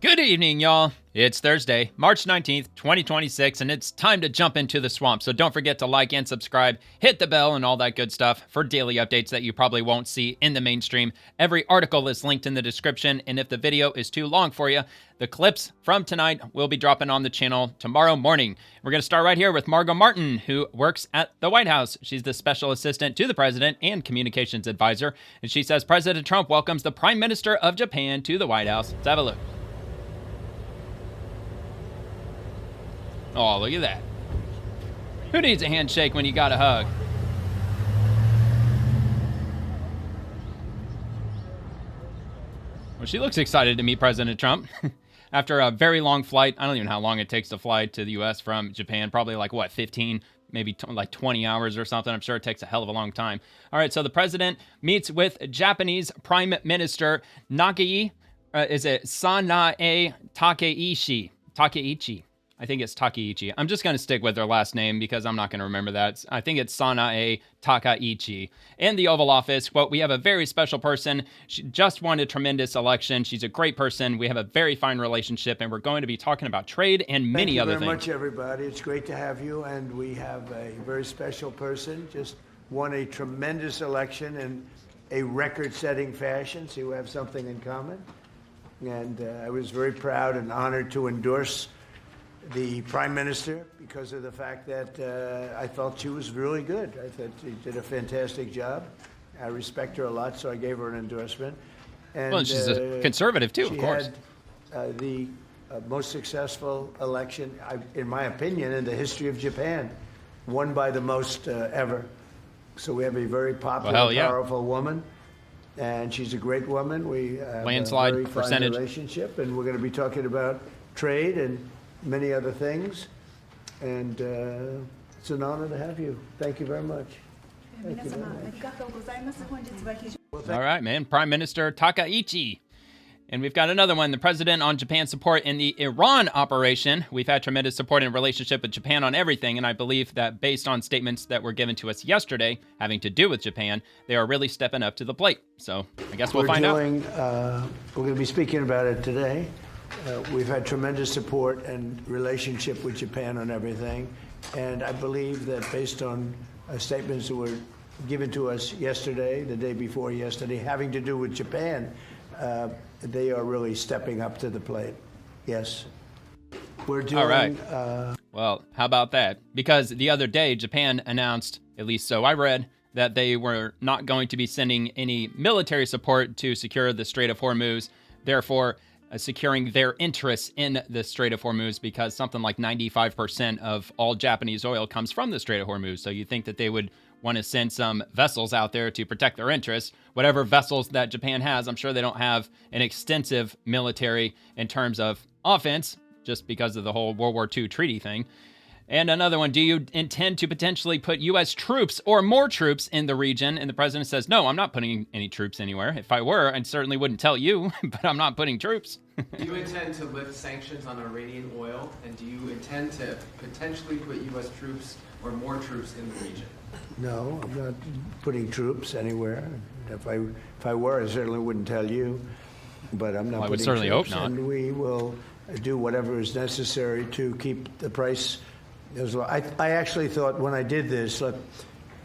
Good evening, y'all. It's Thursday, March 19th, 2026, and it's time to jump into the swamp. So don't forget to like and subscribe, hit the bell, and all that good stuff for daily updates that you probably won't see in the mainstream. Every article is linked in the description, and if the video is too long for you, the clips from tonight will be dropping on the channel tomorrow morning. We're going to start right here with Margot Martin, who works at the White House. She's the special assistant to the president and communications advisor, and she says President Trump welcomes the Prime Minister of Japan to the White House. Let's have a look. Oh, look at that. Who needs a handshake when you got a hug? Well, she looks excited to meet President Trump. After a very long flight, I don't even know how long it takes to fly to the U.S. from Japan. Probably like, 15, maybe like 20 hours or something. I'm sure it takes a hell of a long time. All right, so the president meets with Japanese Prime Minister Sanae Takaichi. I think it's Takaichi. I'm just going to stick with her last name because I'm not going to remember that. I think it's Sanae Takaichi. In the Oval Office, quote, "We have a very special person. She just won a tremendous election. She's a great person. We have a very fine relationship, and we're going to be talking about trade and many other things." Thank you very much, everybody. It's great to have you, and we have a very special person. Just won a tremendous election in a record-setting fashion, so we have something in common. And I was very proud and honored to endorse the Prime Minister because of the fact that I felt she was really good. I thought she did a fantastic job. I respect her a lot, so I gave her an endorsement. And, well, she's a conservative, too, of course. She had the most successful election, in my opinion, in the history of Japan, won by the most ever. So we have a very popular, powerful woman, and she's a great woman. We have landslide a very percentage fine relationship, and we're going to be talking about trade and many other things, and it's an honor to have you. Thank you very much. Thank you very much. All right, man. Prime Minister Takaichi. And we've got another one, the president on Japan's support in the Iran operation. We've had tremendous support and relationship with Japan on everything, and I believe that based on statements that were given to us yesterday having to do with Japan, they are really stepping up to the plate. So I guess we'll find out. We're going to be speaking about it today. We've had tremendous support and relationship with Japan on everything, and I believe that based on statements that were given to us yesterday, the day before yesterday, having to do with Japan, they are really stepping up to the plate. Yes. We're doing... All right. Well, how about that? Because the other day, Japan announced, at least so I read, that they were not going to be sending any military support to secure the Strait of Hormuz. Therefore, securing their interests in the Strait of Hormuz, because something like 95% of all Japanese oil comes from the Strait of Hormuz. So you think that they would want to send some vessels out there to protect their interests. Whatever vessels that Japan has, I'm sure they don't have an extensive military in terms of offense, just because of the whole World War II treaty thing. And another one, do you intend to potentially put U.S. troops or more troops in the region? And the president says, no, I'm not putting any troops anywhere. If I were, I certainly wouldn't tell you, but I'm not putting troops. Do you intend to lift sanctions on Iranian oil? And do you intend to potentially put U.S. troops or more troops in the region? No, I'm not putting troops anywhere. If I were, I certainly wouldn't tell you. But I'm not. Well, I would certainly hope not. And we will do whatever is necessary to keep the price as low. I actually thought when I did this, look,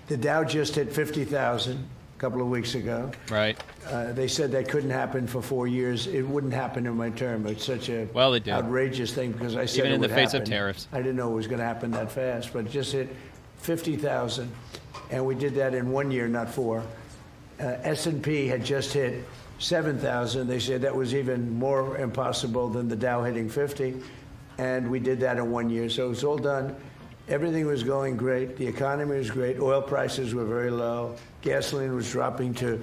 the Dow just hit 50,000 a couple of weeks ago. Right. They said that couldn't happen for 4 years. It wouldn't happen in my term. It's such a outrageous thing because I said even in the face happen. of tariffs. I didn't know it was going to happen that fast, but it just hit 50,000, and we did that in 1 year, not 4. S&P had just hit 7,000. They said that was even more impossible than the Dow hitting 50, and we did that in 1 year. So it's all done. Everything was going great. The economy was great. Oil prices were very low. Gasoline was dropping to,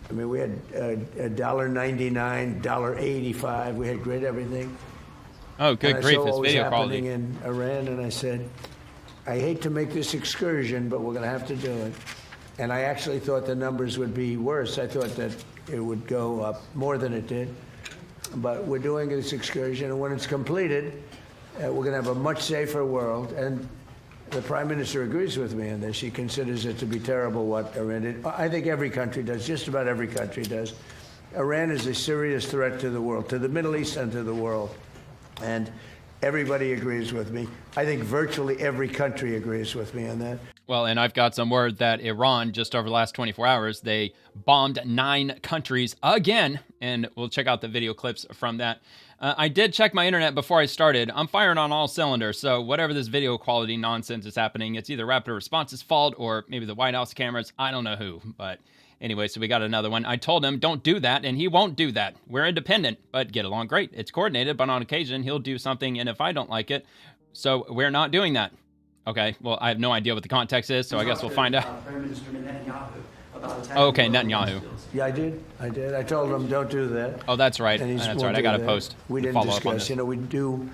I mean, we had $1.99, $1.85. We had great everything. Oh, good grief! This video quality. quality. In Iran, and I said, I hate to make this excursion, but we're going to have to do it. And I actually thought the numbers would be worse. I thought that it would go up more than it did. But we're doing this excursion, and when it's completed, we're going to have a much safer world. And the Prime Minister agrees with me on this. She considers it to be terrible what Iran did. I think every country does, just about every country does. Iran is a serious threat to the world, to the Middle East and to the world. And everybody agrees with me. I think virtually every country agrees with me on that. Well, and I've got some word that Iran, just over the last 24 hours, they bombed 9 countries again. And we'll check out the video clips from that. I did check my internet before I started. I'm firing on all cylinders. So whatever this video quality nonsense is happening, it's either Raptor Response's fault or maybe the White House cameras. I don't know who. But anyway, so we got another one. I told him, don't do that, and he won't do that. We're independent, but get along great. It's coordinated, but on occasion, he'll do something, and if I don't like it, so we're not doing that. Okay, well, I have no idea what the context is, so I guess we'll find out. Prime Minister Netanyahu about attacking Okay, Netanyahu. Yeah, I did. I told him, don't do that. Oh, that's right. And That's right. I got to post. We didn't follow up on discuss. this. You know, we do.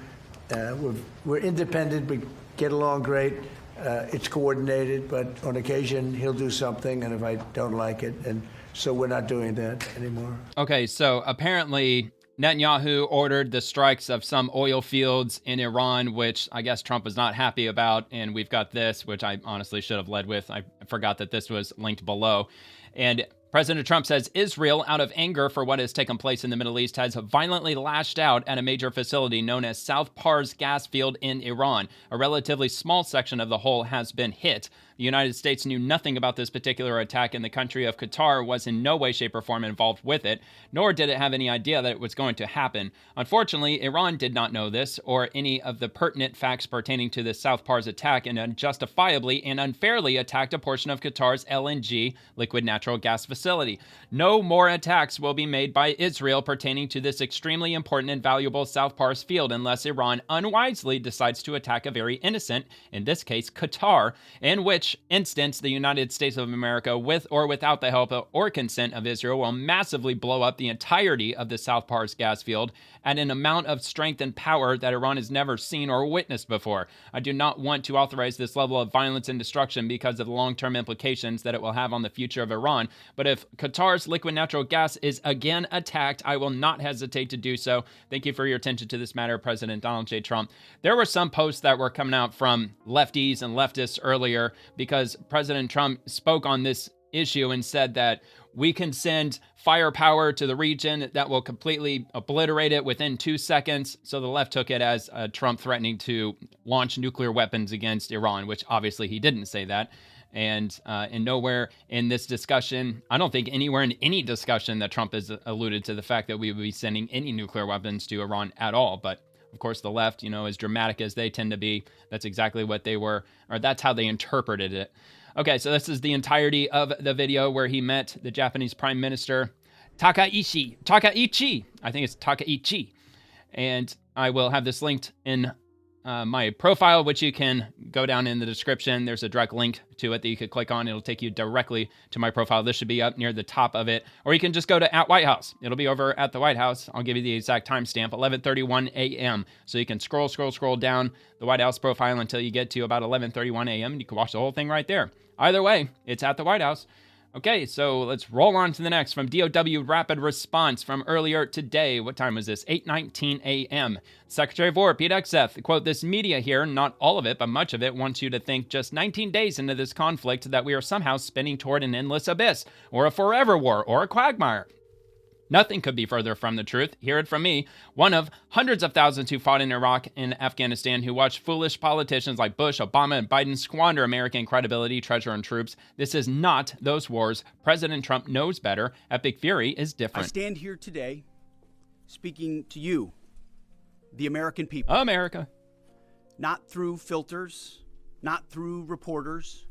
We're independent. We get along great. It's coordinated, but on occasion he'll do something, and if I don't like it, and so we're not doing that anymore. Okay, so apparently Netanyahu ordered the strikes of some oil fields in Iran, which I guess Trump was not happy about. And we've got this, which I honestly should have led with. I forgot that this was linked below. And President Trump says Israel, out of anger for what has taken place in the Middle East, has violently lashed out at a major facility known as South Pars gas field in Iran. A relatively small section of the whole has been hit. The United States knew nothing about this particular attack, and the country of Qatar was in no way, shape, or form involved with it, nor did it have any idea that it was going to happen. Unfortunately, Iran did not know this, or any of the pertinent facts pertaining to the South Pars attack, and unjustifiably and unfairly attacked a portion of Qatar's LNG, liquid natural gas facility. No more attacks will be made by Israel pertaining to this extremely important and valuable South Pars field unless Iran unwisely decides to attack a very innocent, in this case, Qatar, in which instance the United States of America, with or without the help or consent of Israel, will massively blow up the entirety of the South Pars gas field at an amount of strength and power that Iran has never seen or witnessed before. I do not want to authorize this level of violence and destruction because of the long-term implications that it will have on the future of Iran, but if Qatar's liquid natural gas is again attacked, I will not hesitate to do so. Thank you for your attention to this matter, President Donald J. Trump. There were some posts that were coming out from lefties and leftists earlier because President Trump spoke on this issue and said that we can send firepower to the region that will completely obliterate it within 2 seconds. So the left took it as Trump threatening to launch nuclear weapons against Iran, which obviously he didn't say that. And nowhere in this discussion, I don't think anywhere in any discussion that Trump has alluded to the fact that we would be sending any nuclear weapons to Iran at all. But of course, the left, as dramatic as they tend to be, that's exactly what they were, or that's how they interpreted it. Okay, so this is the entirety of the video where he met the Japanese Prime Minister, Takaichi. I think it's Takaichi. And I will have this linked in my profile, which you can go down in the description. There's a direct link to it that you could click on. It'll take you directly to my profile. This should be up near the top of it. Or you can just go to @White House. It'll be over at the White House. I'll give you the exact timestamp, 11:31 a.m. So you can scroll down the White House profile until you get to about 11:31 a.m. and you can watch the whole thing right there. Either way, it's at the White House. Okay, so let's roll on to the next. From DOW Rapid Response from earlier today. What time was this? 8:19 a.m. Secretary of War Pete Hegseth, quote, "This media here, not all of it, but much of it, wants you to think just 19 days into this conflict that we are somehow spinning toward an endless abyss, or a forever war, or a quagmire. Nothing could be further from the truth. Hear it from me, one of hundreds of thousands who fought in Iraq and Afghanistan, who watched foolish politicians like Bush, Obama, and Biden squander American credibility, treasure, and troops. This is not those wars. President Trump knows better. Epic Fury is different." I stand here today speaking to you, the American people. America. Not through filters, not through reporters,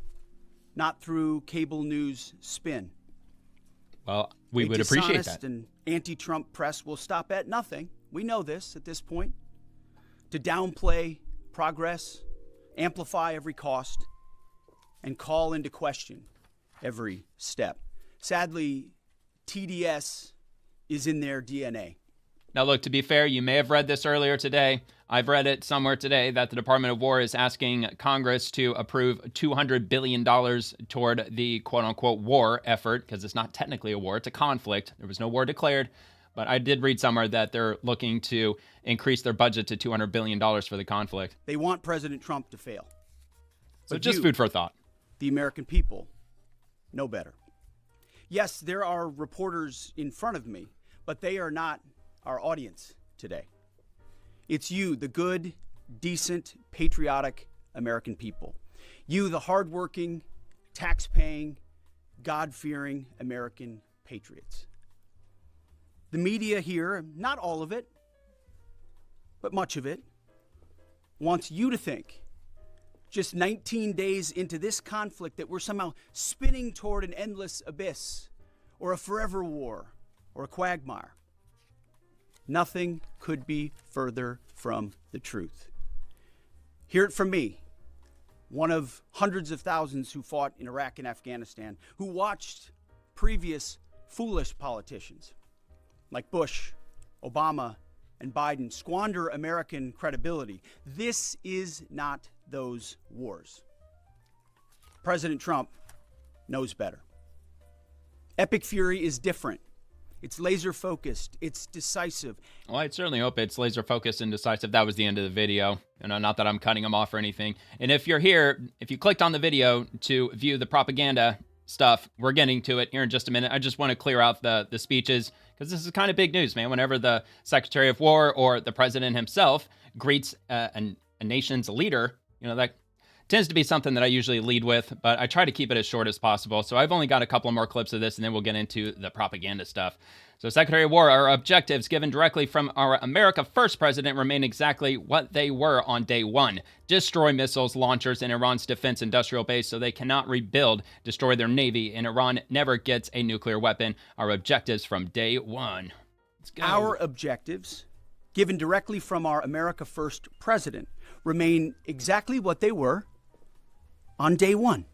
not through cable news spin. Well, we would appreciate that. And anti-Trump press will stop at nothing. We know this at this point. To downplay progress, amplify every cost, and call into question every step. Sadly, TDS is in their DNA. Now, look, to be fair, you may have read this earlier today. I've read it somewhere today that the Department of War is asking Congress to approve $200 billion toward the quote-unquote war effort, because it's not technically a war, it's a conflict. There was no war declared, but I did read somewhere that they're looking to increase their budget to $200 billion for the conflict. They want President Trump to fail. So But just you, food for thought. the American people, know better. Yes, there are reporters in front of me but they are not our audience today. It's you, the good, decent, patriotic American people. You, the hardworking, tax-paying, God-fearing American patriots. The media here, not all of it, but much of it, wants you to think, just 19 days into this conflict, that we're somehow spinning toward an endless abyss, or a forever war, or a quagmire. Nothing could be further from the truth. Hear it from me, one of hundreds of thousands who fought in Iraq and Afghanistan, who watched previous foolish politicians like Bush, Obama, and Biden squander American credibility. This is not those wars. President Trump knows better. Epic fury is different. It's laser focused. It's decisive. Well, I'd certainly hope it's laser focused and decisive. That was the end of the video. Not that I'm cutting them off or anything. And if you're here, if you clicked on the video to view the propaganda stuff, we're getting to it here in just a minute. I just want to clear out the speeches, because this is kind of big news, man. Whenever the Secretary of War or the president himself greets a nation's leader, that tends to be something that I usually lead with, but I try to keep it as short as possible. So I've only got a couple more clips of this, and then we'll get into the propaganda stuff. So Secretary of War, our objectives given directly from our America First president remain exactly what they were on day one. Destroy missiles, launchers, in Iran's defense industrial base so they cannot rebuild, destroy their navy, and Iran never gets a nuclear weapon. Our objectives from day one. Let's go. Our objectives, given directly from our America First president, remain exactly what they were on day one.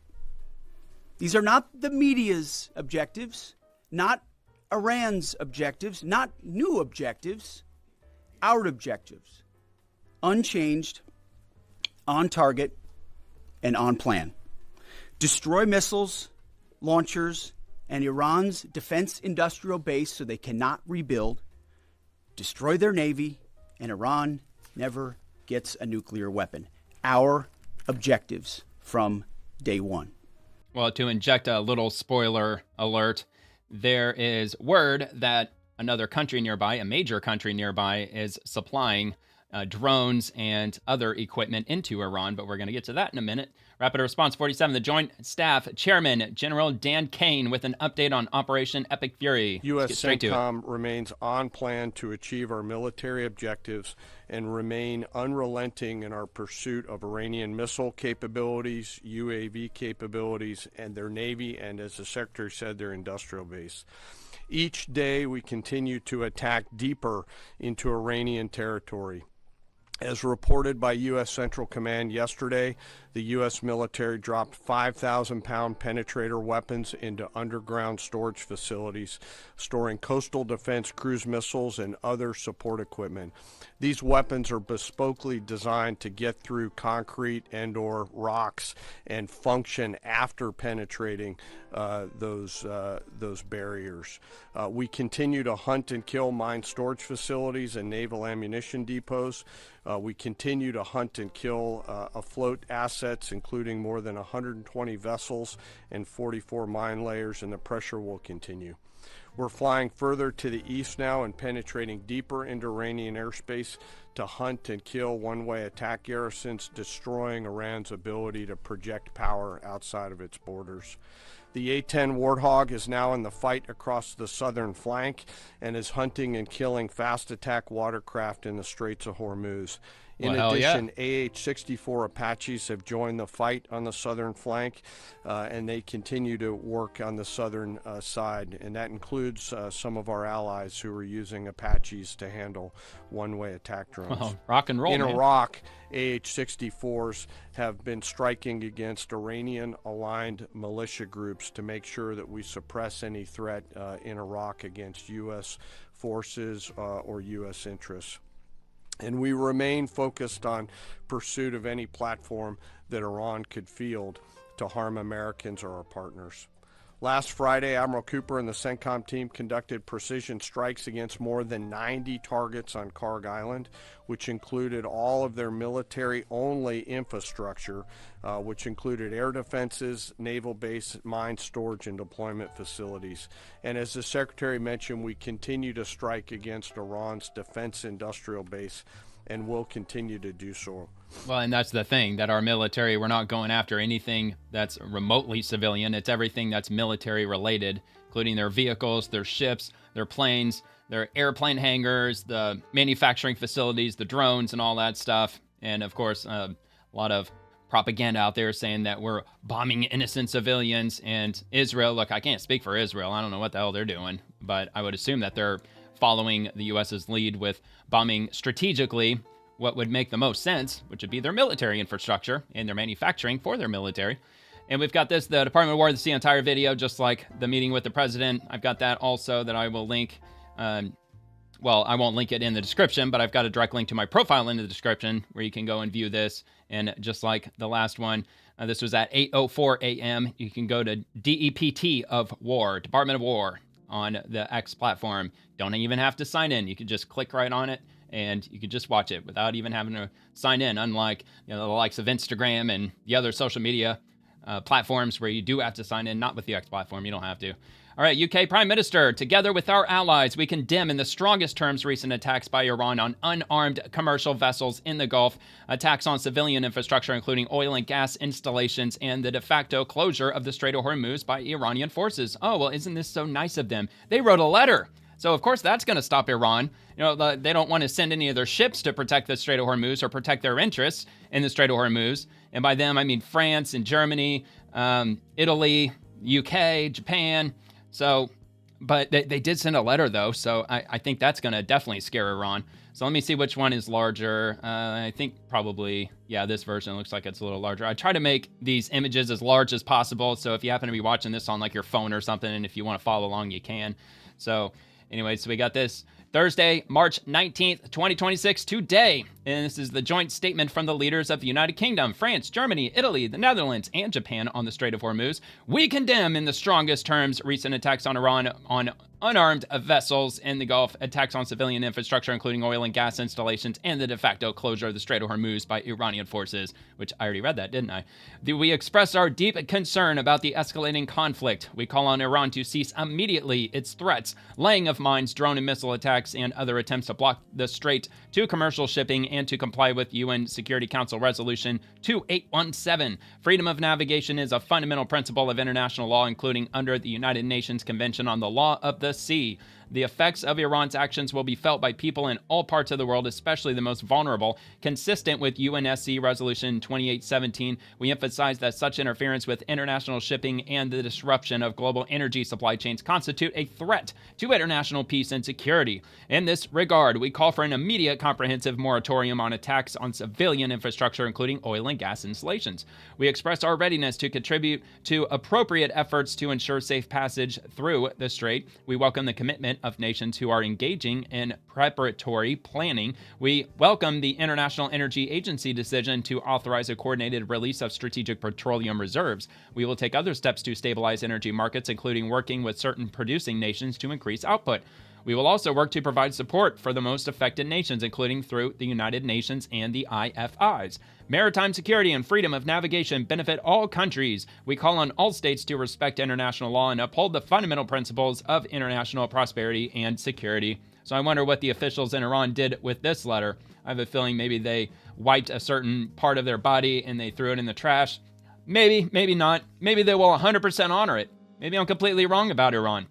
These are not the media's objectives, not Iran's objectives, not new objectives, our objectives. Unchanged, on target, and on plan. Destroy missiles, launchers, and Iran's defense industrial base so they cannot rebuild. Destroy their navy, and Iran never gets a nuclear weapon. Our objectives from day one. Well, to inject a little spoiler alert, there is word that another country nearby, a major country nearby, is supplying drones and other equipment into Iran, but we're going to get to that in a minute. Rapid Response 47, the Joint Staff Chairman, General Dan Kane, with an update on Operation Epic Fury. U.S. CENTCOM remains on plan to achieve our military objectives and remain unrelenting in our pursuit of Iranian missile capabilities, UAV capabilities, and their Navy, and as the Secretary said, their industrial base. Each day we continue to attack deeper into Iranian territory. As reported by U.S. Central Command yesterday, the U.S. military dropped 5,000-pound penetrator weapons into underground storage facilities, storing coastal defense cruise missiles and other support equipment. These weapons are bespokely designed to get through concrete and/or rocks and function after penetrating those barriers. We continue to hunt and kill mine storage facilities and naval ammunition depots. We continue to hunt and kill afloat assets, including more than 120 vessels and 44 mine layers, and the pressure will continue. We're flying further to the east now and penetrating deeper into Iranian airspace to hunt and kill one-way attack garrisons, destroying Iran's ability to project power outside of its borders. The A-10 Warthog is now in the fight across the southern flank and is hunting and killing fast attack watercraft in the Straits of Hormuz. In addition, AH-64 Apaches have joined the fight on the southern flank, and they continue to work on the southern side, and that includes some of our allies who are using Apaches to handle one-way attack drones. Oh, rock and roll, in man. Iraq, AH-64s have been striking against Iranian-aligned militia groups to make sure that we suppress any threat in Iraq against U.S. forces or U.S. interests. And we remain focused on pursuit of any platform that Iran could field to harm Americans or our partners. Last Friday, Admiral Cooper and the CENTCOM team conducted precision strikes against more than 90 targets on Karg Island, which included all of their military-only infrastructure, which included air defenses, naval base, mine storage, and deployment facilities. And as the Secretary mentioned, we continue to strike against Iran's defense industrial base and will continue to do so. Well, and that's the thing, that our military, we're not going after anything that's remotely civilian. It's everything that's military related, including their vehicles, their ships, their planes, their airplane hangars, the manufacturing facilities, the drones, and all that stuff. And of course, a lot of propaganda out there saying that we're bombing innocent civilians. And Israel, look, I can't speak for Israel. I don't know what the hell they're doing, but I would assume that they're following the U.S.'s lead with bombing strategically what would make the most sense, which would be their military infrastructure and their manufacturing for their military. And we've got this, the Department of War, to see entire video, just like the meeting with the president. I've got that also that I will link. Well, I won't link it in the description, but I've got a direct link to my profile in the description where you can go and view this. And just like the last one, this was at 8:04 a.m. You can go to DEPT of War, Department of War, on the X platform. Don't even have to sign in. You can just click right on it and you can just watch it without even having to sign in, unlike the likes of Instagram and the other social media platforms where you do have to sign in. Not with the X platform, you don't have to. All right, UK Prime Minister, together with our allies, we condemn in the strongest terms recent attacks by Iran on unarmed commercial vessels in the Gulf, attacks on civilian infrastructure, including oil and gas installations, and the de facto closure of the Strait of Hormuz by Iranian forces. Oh, well, isn't this so nice of them? They wrote a letter. So, of course, that's going to stop Iran. They don't want to send any of their ships to protect the Strait of Hormuz or protect their interests in the Strait of Hormuz. And by them, I mean France and Germany, Italy, UK, Japan. So, but they did send a letter, though, so I think that's going to definitely scare Iran. So let me see which one is larger. I think probably, yeah, this version looks like it's a little larger. I try to make these images as large as possible, so if you happen to be watching this on like your phone or something, and if you want to follow along, you can. So anyway, so we got this Thursday, March 19th, 2026, today. And this is the joint statement from the leaders of the United Kingdom, France, Germany, Italy, the Netherlands, and Japan on the Strait of Hormuz. We condemn in the strongest terms recent attacks on Iran on unarmed vessels in the Gulf, attacks on civilian infrastructure, including oil and gas installations, and the de facto closure of the Strait of Hormuz by Iranian forces, which I already read that, didn't I? We express our deep concern about the escalating conflict. We call on Iran to cease immediately its threats, laying of mines, drone and missile attacks, and other attempts to block the strait to commercial shipping, and to comply with UN Security Council Resolution 2817. Freedom of navigation is a fundamental principle of international law, including under the United Nations Convention on the Law of the Sea. The effects of Iran's actions will be felt by people in all parts of the world, especially the most vulnerable. Consistent with UNSC Resolution 2817, we emphasize that such interference with international shipping and the disruption of global energy supply chains constitute a threat to international peace and security. In this regard, we call for an immediate comprehensive moratorium on attacks on civilian infrastructure, including oil and gas installations. We express our readiness to contribute to appropriate efforts to ensure safe passage through the strait. We welcome the commitment of nations who are engaging in preparatory planning. We welcome the International Energy Agency decision to authorize a coordinated release of strategic petroleum reserves. We will take other steps to stabilize energy markets, including working with certain producing nations to increase output. We will also work to provide support for the most affected nations, including through the United Nations and the IFIs. Maritime security and freedom of navigation benefit all countries. We call on all states to respect international law and uphold the fundamental principles of international prosperity and security. So I wonder what the officials in Iran did with this letter. I have a feeling maybe they wiped a certain part of their body and they threw it in the trash. Maybe, maybe not. Maybe they will 100% honor it. Maybe I'm completely wrong about Iran.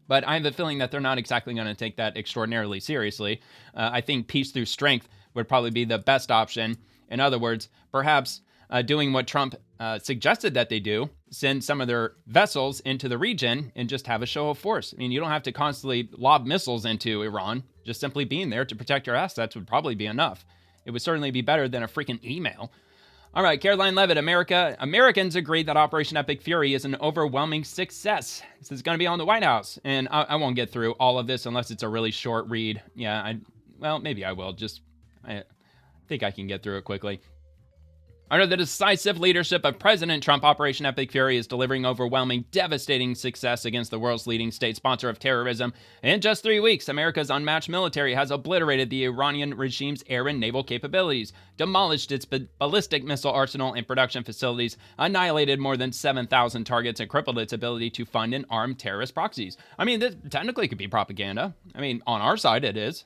But I have a feeling that they're not exactly going to take that extraordinarily seriously. I think peace through strength would probably be the best option. In other words, perhaps doing what Trump suggested that they do, send some of their vessels into the region and just have a show of force. I mean, you don't have to constantly lob missiles into Iran. Just simply being there to protect your assets would probably be enough. It would certainly be better than a freaking email. All right, Caroline Levitt, Americans agree that Operation Epic Fury is an overwhelming success. This is going to be on the White House, and I won't get through all of this unless it's a really short read. Yeah, well, maybe I will. I think I can get through it quickly. Under the decisive leadership of President Trump, Operation Epic Fury is delivering overwhelming, devastating success against the world's leading state sponsor of terrorism. In just 3 weeks, America's unmatched military has obliterated the Iranian regime's air and naval capabilities, demolished its ballistic missile arsenal and production facilities, annihilated more than 7,000 targets, and crippled its ability to fund and arm terrorist proxies. I mean, this technically could be propaganda. I mean, on our side, it is.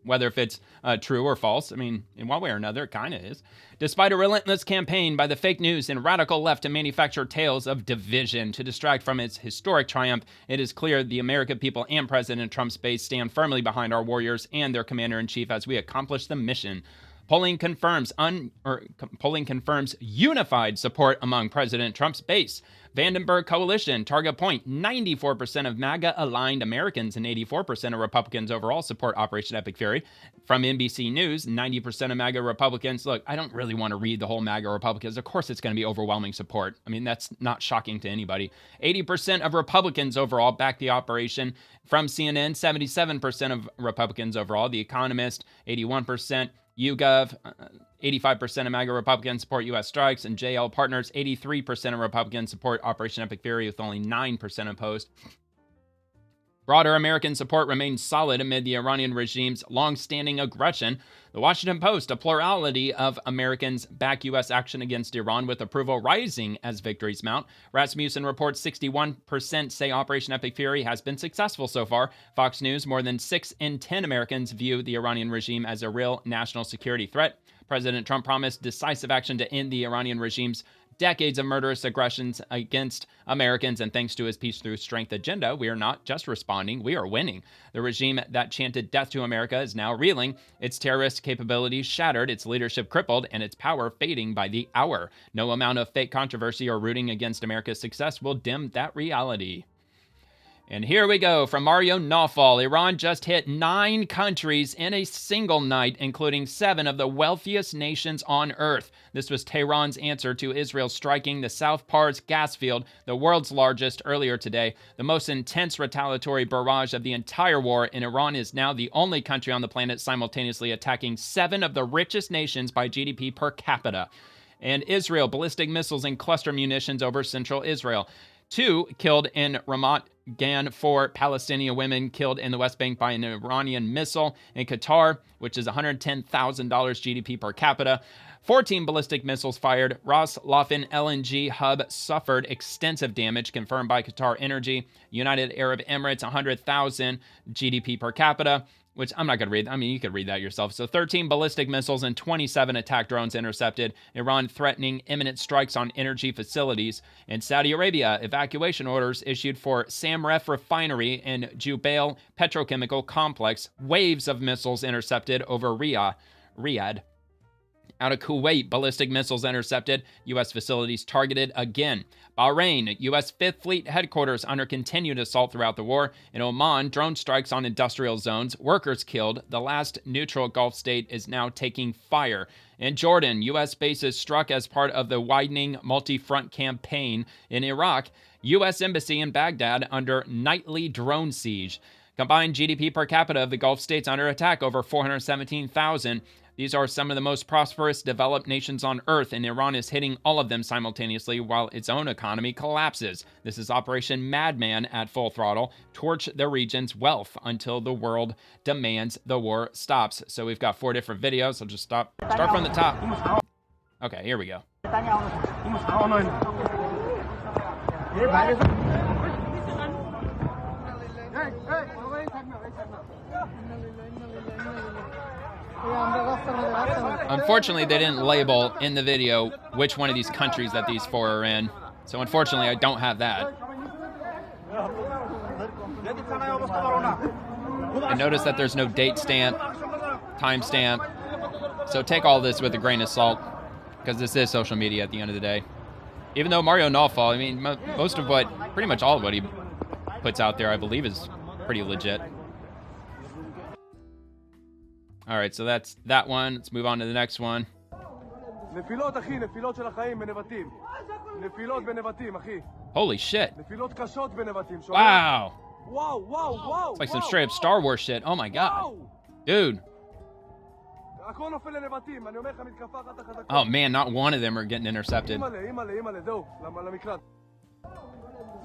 Whether if it's true or false, I mean, in one way or another, it kind of is. Despite a relentless campaign by the fake news and radical left to manufacture tales of division to distract from its historic triumph, it is clear the American people and President Trump's base stand firmly behind our warriors and their commander-in-chief as we accomplish the mission. Polling confirms unified support among President Trump's base. Vandenberg Coalition, Target Point, 94% of MAGA-aligned Americans and 84% of Republicans overall support Operation Epic Fury. From NBC News, 90% of MAGA Republicans. Look, I don't really want to read the whole MAGA Republicans. Of course, it's going to be overwhelming support. I mean, that's not shocking to anybody. 80% of Republicans overall back the operation. From CNN, 77% of Republicans overall. The Economist, 81%. YouGov, 85% of MAGA Republicans support U.S. strikes, and JL Partners, 83% of Republicans support Operation Epic Fury, with only 9% opposed. Broader American support remains solid amid the Iranian regime's long-standing aggression. The Washington Post, a plurality of Americans back U.S. action against Iran, with approval rising as victories mount. Rasmussen reports 61% say Operation Epic Fury has been successful so far. Fox News, more than 6 in 10 Americans view the Iranian regime as a real national security threat. President Trump promised decisive action to end the Iranian regime's decades of murderous aggressions against Americans, and thanks to his peace through strength agenda, we are not just responding, we are winning. The regime that chanted death to America is now reeling, its terrorist capabilities shattered, its leadership crippled, and its power fading by the hour. No amount of fake controversy or rooting against America's success will dim that reality. And here we go from Mario Nawfal. Iran just hit 9 countries in a single night, including 7 of the wealthiest nations on Earth. This was Tehran's answer to Israel striking the South Pars gas field, the world's largest, earlier today. The most intense retaliatory barrage of the entire war, and Iran is now the only country on the planet simultaneously attacking 7 of the richest nations by GDP per capita. And Israel, ballistic missiles and cluster munitions over central Israel. 2 killed in Ramat Gan, 4 Palestinian women killed in the West Bank by an Iranian missile. In Qatar, which is $110,000 GDP per capita, 14 ballistic missiles fired. Ras Laffan LNG hub suffered extensive damage, confirmed by Qatar Energy. United Arab Emirates, 100,000 GDP per capita, which I'm not going to read. I mean, you could read that yourself. So 13 ballistic missiles and 27 attack drones intercepted. Iran threatening imminent strikes on energy facilities. In Saudi Arabia, evacuation orders issued for Samref refinery and Jubail petrochemical complex. Waves of missiles intercepted over Riyadh. Out of Kuwait, ballistic missiles intercepted. U.S. facilities targeted again. Bahrain, U.S. 5th Fleet headquarters under continued assault throughout the war. In Oman, drone strikes on industrial zones. Workers killed. The last neutral Gulf state is now taking fire. In Jordan, U.S. bases struck as part of the widening multi-front campaign. In Iraq, U.S. embassy in Baghdad under nightly drone siege. Combined GDP per capita of the Gulf states under attack, over 417,000. These are some of the most prosperous developed nations on Earth, and Iran is hitting all of them simultaneously while its own economy collapses. This is Operation Madman at full throttle. Torch the region's wealth until the world demands the war stops. So we've got 4 different videos. I'll just start from the top. Okay, here we go. Unfortunately, they didn't label in the video which one of these countries that these 4 are in. So unfortunately, I don't have that. And notice that there's no date stamp, time stamp. So take all this with a grain of salt, because this is social media at the end of the day. Even though Mario Nawfal, I mean, most of what, pretty much all of what he puts out there, I believe, is pretty legit. All right, so that's that one. Let's move on to the next one. Holy shit. Wow. It's like some straight up Star Wars shit. Oh my god. Dude. Oh man, not one of them are getting intercepted.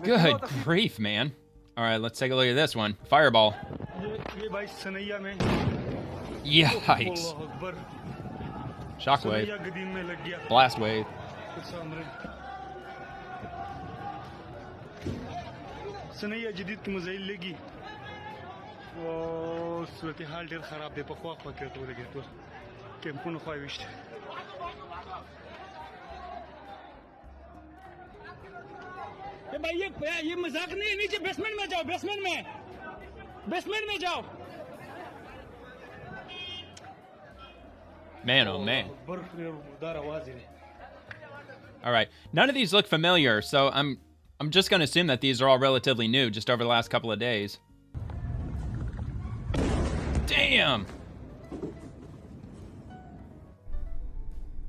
Good grief, man. All right, let's take a look at this one. Fireball. Yikes. Shockwave. Blast wave. سنية جديد كمزايل لقي وصورتي حال دير خراب دي بخوا كرتو لقيتو كم كونو خايوشت ये भाई ये मजाक नहीं नीचे basement में जाओ basement में जाओ Man, oh man. All right, none of these look familiar, so I'm just going to assume that these are all relatively new, just over the last couple of days. Damn!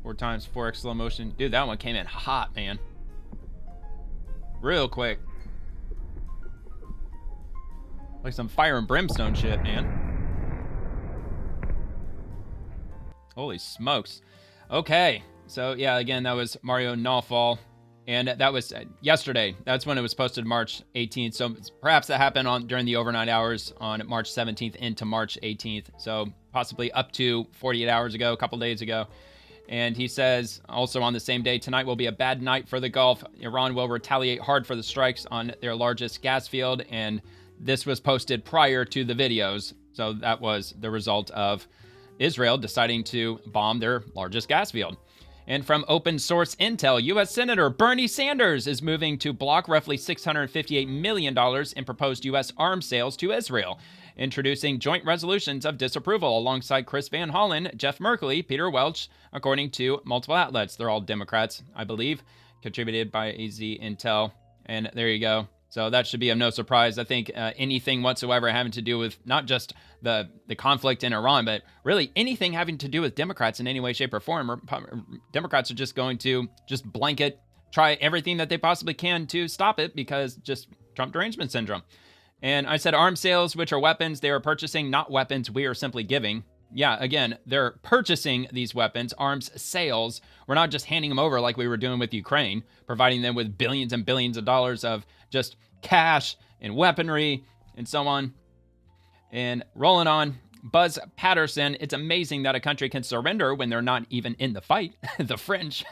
4x 4x slow motion. Dude, that one came in hot, man. Real quick. Like some fire and brimstone shit, man. Holy smokes. Okay, so yeah, again, that was Mario Nawfal. And that was yesterday. That's when it was posted March 18th. So perhaps that happened during the overnight hours on March 17th into March 18th. So possibly up to 48 hours ago, a couple days ago. And he says also on the same day, tonight will be a bad night for the Gulf. Iran will retaliate hard for the strikes on their largest gas field. And this was posted prior to the videos. So that was the result of Israel deciding to bomb their largest gas field. And from open source intel, U.S. Senator Bernie Sanders is moving to block roughly $658 million in proposed U.S. arms sales to Israel, introducing joint resolutions of disapproval alongside Chris Van Hollen, Jeff Merkley, Peter Welch, according to multiple outlets. They're all Democrats, I believe, contributed by AZ Intel. And there you go. So that should be of no surprise. I think anything whatsoever having to do with not just the conflict in Iran, but really anything having to do with Democrats in any way, shape, or form. Democrats are just going to just blanket try everything that they possibly can to stop it because just Trump derangement syndrome. And I said arms sales, which are weapons they are purchasing, not weapons we are simply giving. Yeah, again, they're purchasing these weapons, arms sales. We're not just handing them over like we were doing with Ukraine, providing them with billions and billions of dollars of just cash and weaponry and so on. And rolling on, Buzz Patterson, it's amazing that a country can surrender when they're not even in the fight. The French.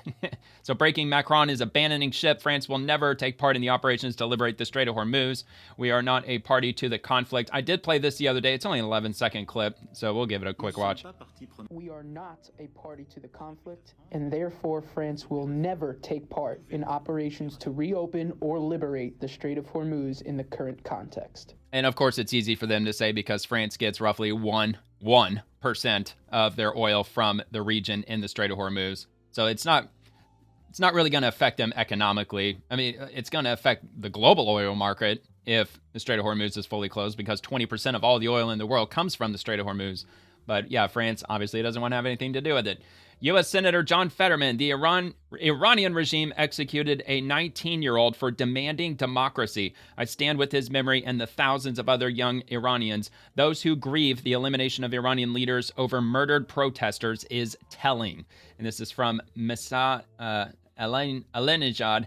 So breaking Macron is abandoning ship. France will never take part in the operations to liberate the Strait of Hormuz. We are not a party to the conflict. I did play this the other day. It's only an 11-second clip, so we'll give it a quick watch. We are not a party to the conflict, and therefore France will never take part in operations to reopen or liberate the Strait of Hormuz in the current context. And of course, it's easy for them to say because France gets roughly 1% of their oil from the region in the Strait of Hormuz. So it's not really going to affect them economically. I mean, it's going to affect the global oil market if the Strait of Hormuz is fully closed because 20% of all the oil in the world comes from the Strait of Hormuz. But yeah, France obviously doesn't want to have anything to do with it. U.S. Senator John Fetterman, the Iranian regime executed a 19-year-old for demanding democracy. I stand with his memory and the thousands of other young Iranians. Those who grieve the elimination of Iranian leaders over murdered protesters is telling. And this is from Misa Alenijad.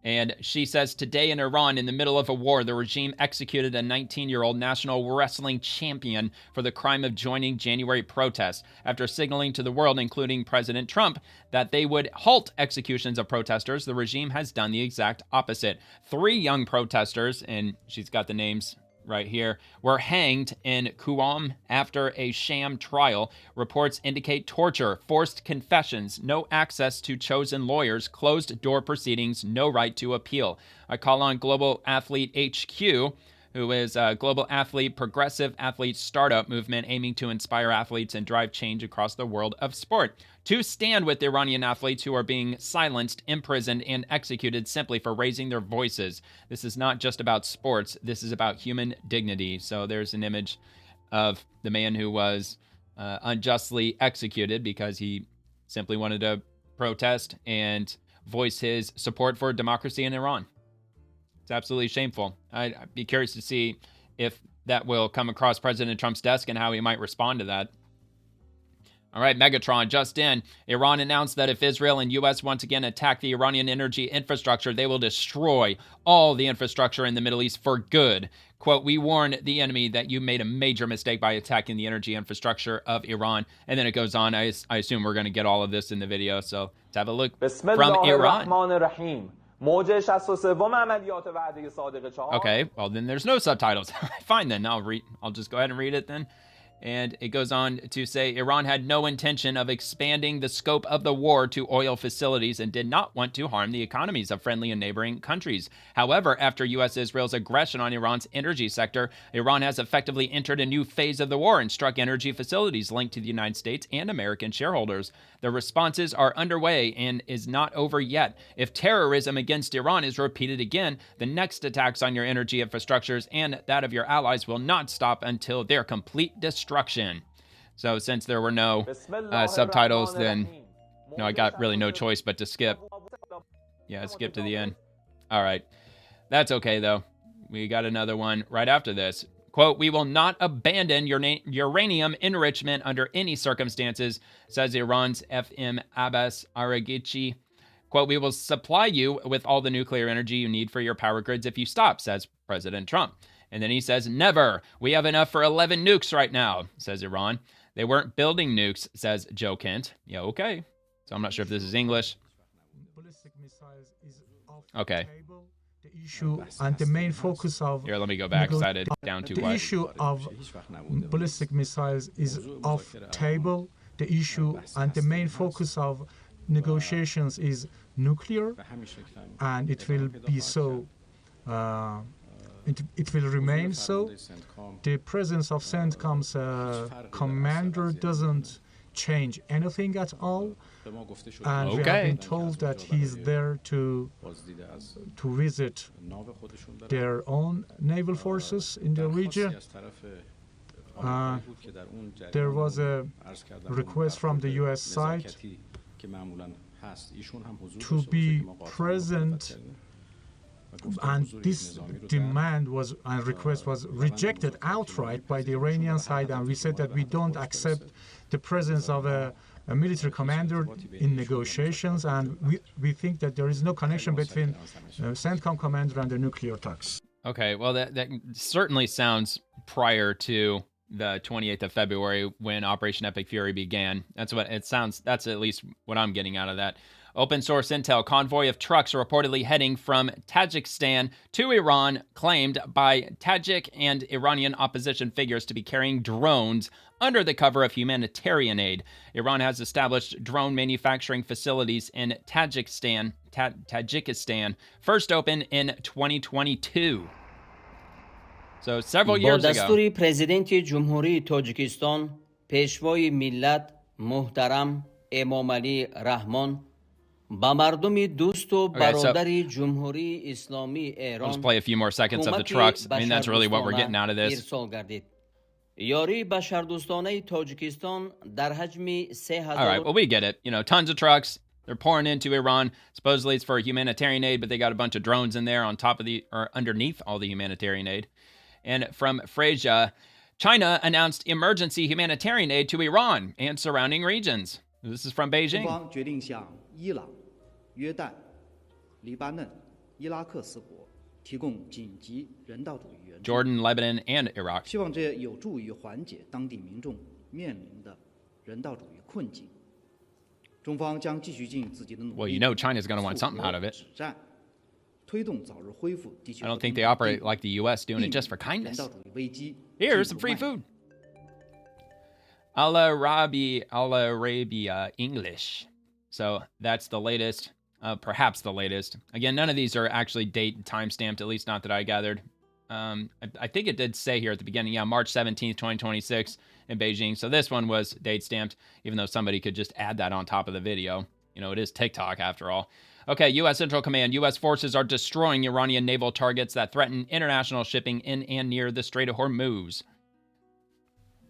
And she says, today in Iran, in the middle of a war, the regime executed a 19-year-old national wrestling champion for the crime of joining January protests. After signaling to the world, including President Trump, that they would halt executions of protesters, the regime has done the exact opposite. 3 young protesters, and she's got the names right here, were hanged in Qom after a sham trial. Reports indicate torture, forced confessions, no access to chosen lawyers, closed-door proceedings, no right to appeal. I call on Global Athlete HQ, who is a global athlete, progressive athlete startup movement aiming to inspire athletes and drive change across the world of sport, to stand with Iranian athletes who are being silenced, imprisoned, and executed simply for raising their voices. This is not just about sports. This is about human dignity. So there's an image of the man who was unjustly executed because he simply wanted to protest and voice his support for democracy in Iran. It's absolutely shameful. I'd be curious to see if that will come across President Trump's desk and how he might respond to that. All right, Megatron, just in. Iran announced that if Israel and U.S. once again attack the Iranian energy infrastructure, they will destroy all the infrastructure in the Middle East for good. Quote, we warn the enemy that you made a major mistake by attacking the energy infrastructure of Iran. And then it goes on. I assume we're going to get all of this in the video. So let's have a look from Iran. Okay, well, then there's no subtitles. Fine, then. I'll just go ahead and read it then. And it goes on to say Iran had no intention of expanding the scope of the war to oil facilities and did not want to harm the economies of friendly and neighboring countries. However, after U.S.-Israel's aggression on Iran's energy sector, Iran has effectively entered a new phase of the war and struck energy facilities linked to the United States and American shareholders. The responses are underway and is not over yet. If terrorism against Iran is repeated again, the next attacks on your energy infrastructures and that of your allies will not stop until their complete destruction. So since there were no subtitles, then I got really no choice but to skip. Yeah, skip to the end. All right. That's okay, though. We got another one right after this. Quote, we will not abandon uranium enrichment under any circumstances, says Iran's FM Abbas Araghchi. Quote, we will supply you with all the nuclear energy you need for your power grids if you stop, says President Trump. And then he says, never. We have enough for 11 nukes right now, says Iran. They weren't building nukes, says Joe Kent. Yeah, okay. So I'm not sure if this is English. Okay. The issue and the main focus of... Here, let me go back because I did down too The wide. issue of ballistic missiles is off table. The issue and the main focus of negotiations is nuclear, and it will be so. It will remain so. The presence of CENTCOM's commander doesn't change anything at all, and we have been told that he's there to visit their own naval forces in the region. There was a request from the US side to be present, and this demand and request was rejected outright by the Iranian side, and we said that we don't accept the presence of a military commander in negotiations, and we think that there is no connection between CENTCOM commander and the nuclear talks. Okay, well, that certainly sounds prior to the 28th of February when Operation Epic Fury began. That's what it sounds. That's at least what I'm getting out of that. Open source intel, convoy of trucks reportedly heading from Tajikistan to Iran, claimed by Tajik and Iranian opposition figures to be carrying drones under the cover of humanitarian aid. Iran has established drone manufacturing facilities in Tajikistan, first opened in 2022. So several years ago. با دستور پرزیدنت جمهوری تاجیکستان پیشوای ملت محترم امام علی رحمان با مردم دوست و برادر جمهوری اسلامی ایران I'll just play a few more seconds of the trucks. I mean, that's really what we're getting out of this. ارسال گردید. یاری بشردوستانه تاجیکستان در حجم 3000 All right, well, we get it. Tons of trucks. They're pouring into Iran. Supposedly it's for humanitarian aid, but they got a bunch of drones in there on top of or underneath all the humanitarian aid. And from Frasia, China announced emergency humanitarian aid to Iran and surrounding regions. This is from Beijing. Jordan, Lebanon, and Iraq. Well, China's going to want something out of it. I don't think they operate like the U.S. doing it just for kindness. Here's some free food. Al Arabia English. So that's the latest, perhaps the latest. Again, none of these are actually date and time stamped, at least not that I gathered. I think it did say here at the beginning, March 17th, 2026 in Beijing. So this one was date stamped, even though somebody could just add that on top of the video. It is TikTok after all. Okay, U.S. Central Command. U.S. forces are destroying Iranian naval targets that threaten international shipping in and near the Strait of Hormuz.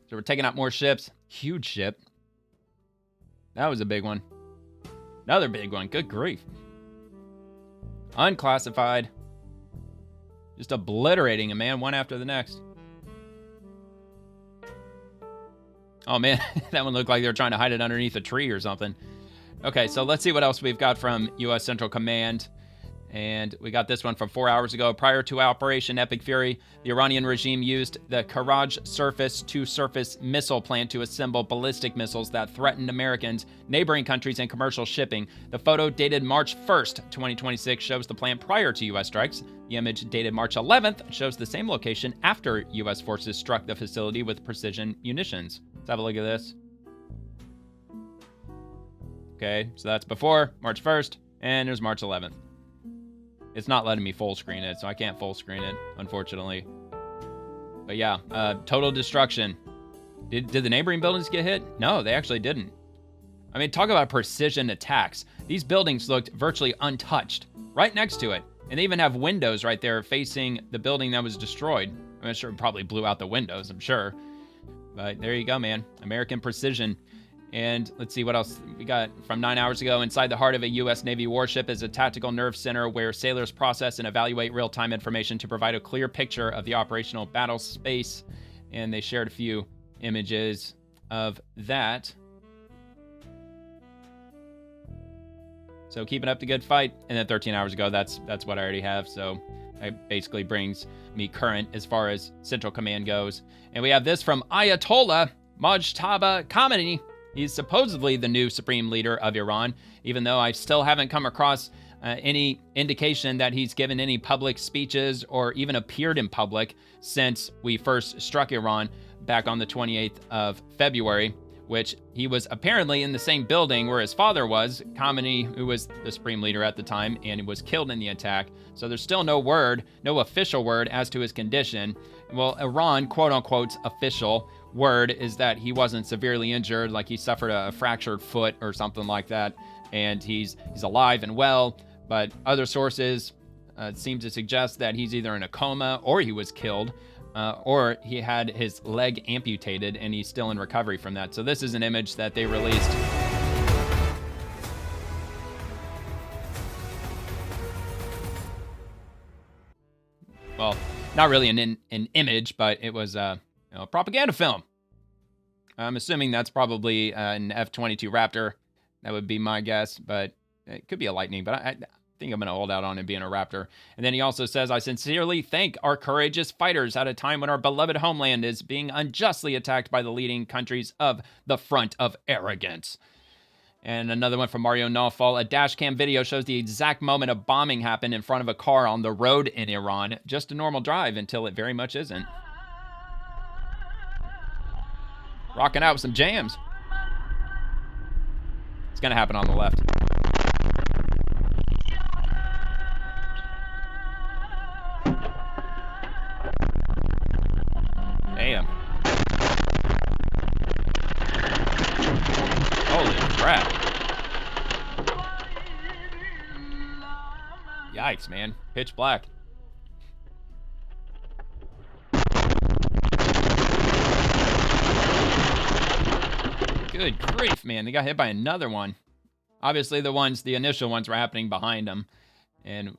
So we're taking out more ships. Huge ship. That was a big one. Another big one. Good grief. Unclassified. Just obliterating a man one after the next. Oh, man, that one looked like they were trying to hide it underneath a tree or something. Okay, so let's see what else we've got from U.S. Central Command. And we got this one from 4 hours ago. Prior to Operation Epic Fury, the Iranian regime used the Karaj surface-to-surface missile plant to assemble ballistic missiles that threatened Americans, neighboring countries, and commercial shipping. The photo dated March 1st, 2026 shows the plant prior to U.S. strikes. The image dated March 11th shows the same location after U.S. forces struck the facility with precision munitions. Let's have a look at this. Okay, so that's before March 1st, and there's March 11th. It's not letting me full screen it, so I can't full screen it, unfortunately. But yeah, total destruction. Did the neighboring buildings get hit? No, they actually didn't. I mean, talk about precision attacks. These buildings looked virtually untouched, right next to it. And they even have windows right there facing the building that was destroyed. I'm sure it probably blew out the windows, I'm sure. But there you go, man. American precision. And let's see what else we got from 9 hours ago. Inside the heart of a U.S. Navy warship is a tactical nerve center where sailors process and evaluate real-time information to provide a clear picture of the operational battle space. And they shared a few images of that. So keeping up the good fight. And then 13 hours ago, that's what I already have. So it basically brings me current as far as Central Command goes. And we have this from Ayatollah Mojtaba Khamenei. He's supposedly the new supreme leader of Iran, even though I still haven't come across any indication that he's given any public speeches or even appeared in public since we first struck Iran back on the 28th of February, which he was apparently in the same building where his father was, Khamenei, who was the supreme leader at the time, and was killed in the attack. So there's still no word, no official word as to his condition. Well, Iran, quote unquote, official word is that he wasn't severely injured, like he suffered a fractured foot or something like that, and he's alive and well. But other sources seem to suggest that he's either in a coma or he was killed, or he had his leg amputated and he's still in recovery from that. So this is an image that they released. Well, not really an image, but it was a propaganda film. I'm assuming that's probably an F-22 Raptor. That would be my guess, but it could be a Lightning, but I think I'm going to hold out on it being a Raptor. And then he also says, I sincerely thank our courageous fighters at a time when our beloved homeland is being unjustly attacked by the leading countries of the front of arrogance. And another one from Mario Nawfal. A dash cam video shows the exact moment a bombing happened in front of a car on the road in Iran. Just a normal drive until it very much isn't. Rocking out with some jams. It's going to happen on the left. Damn. Holy crap. Yikes, man. Pitch black. Good grief, man. They got hit by another one. Obviously, the initial ones were happening behind them. And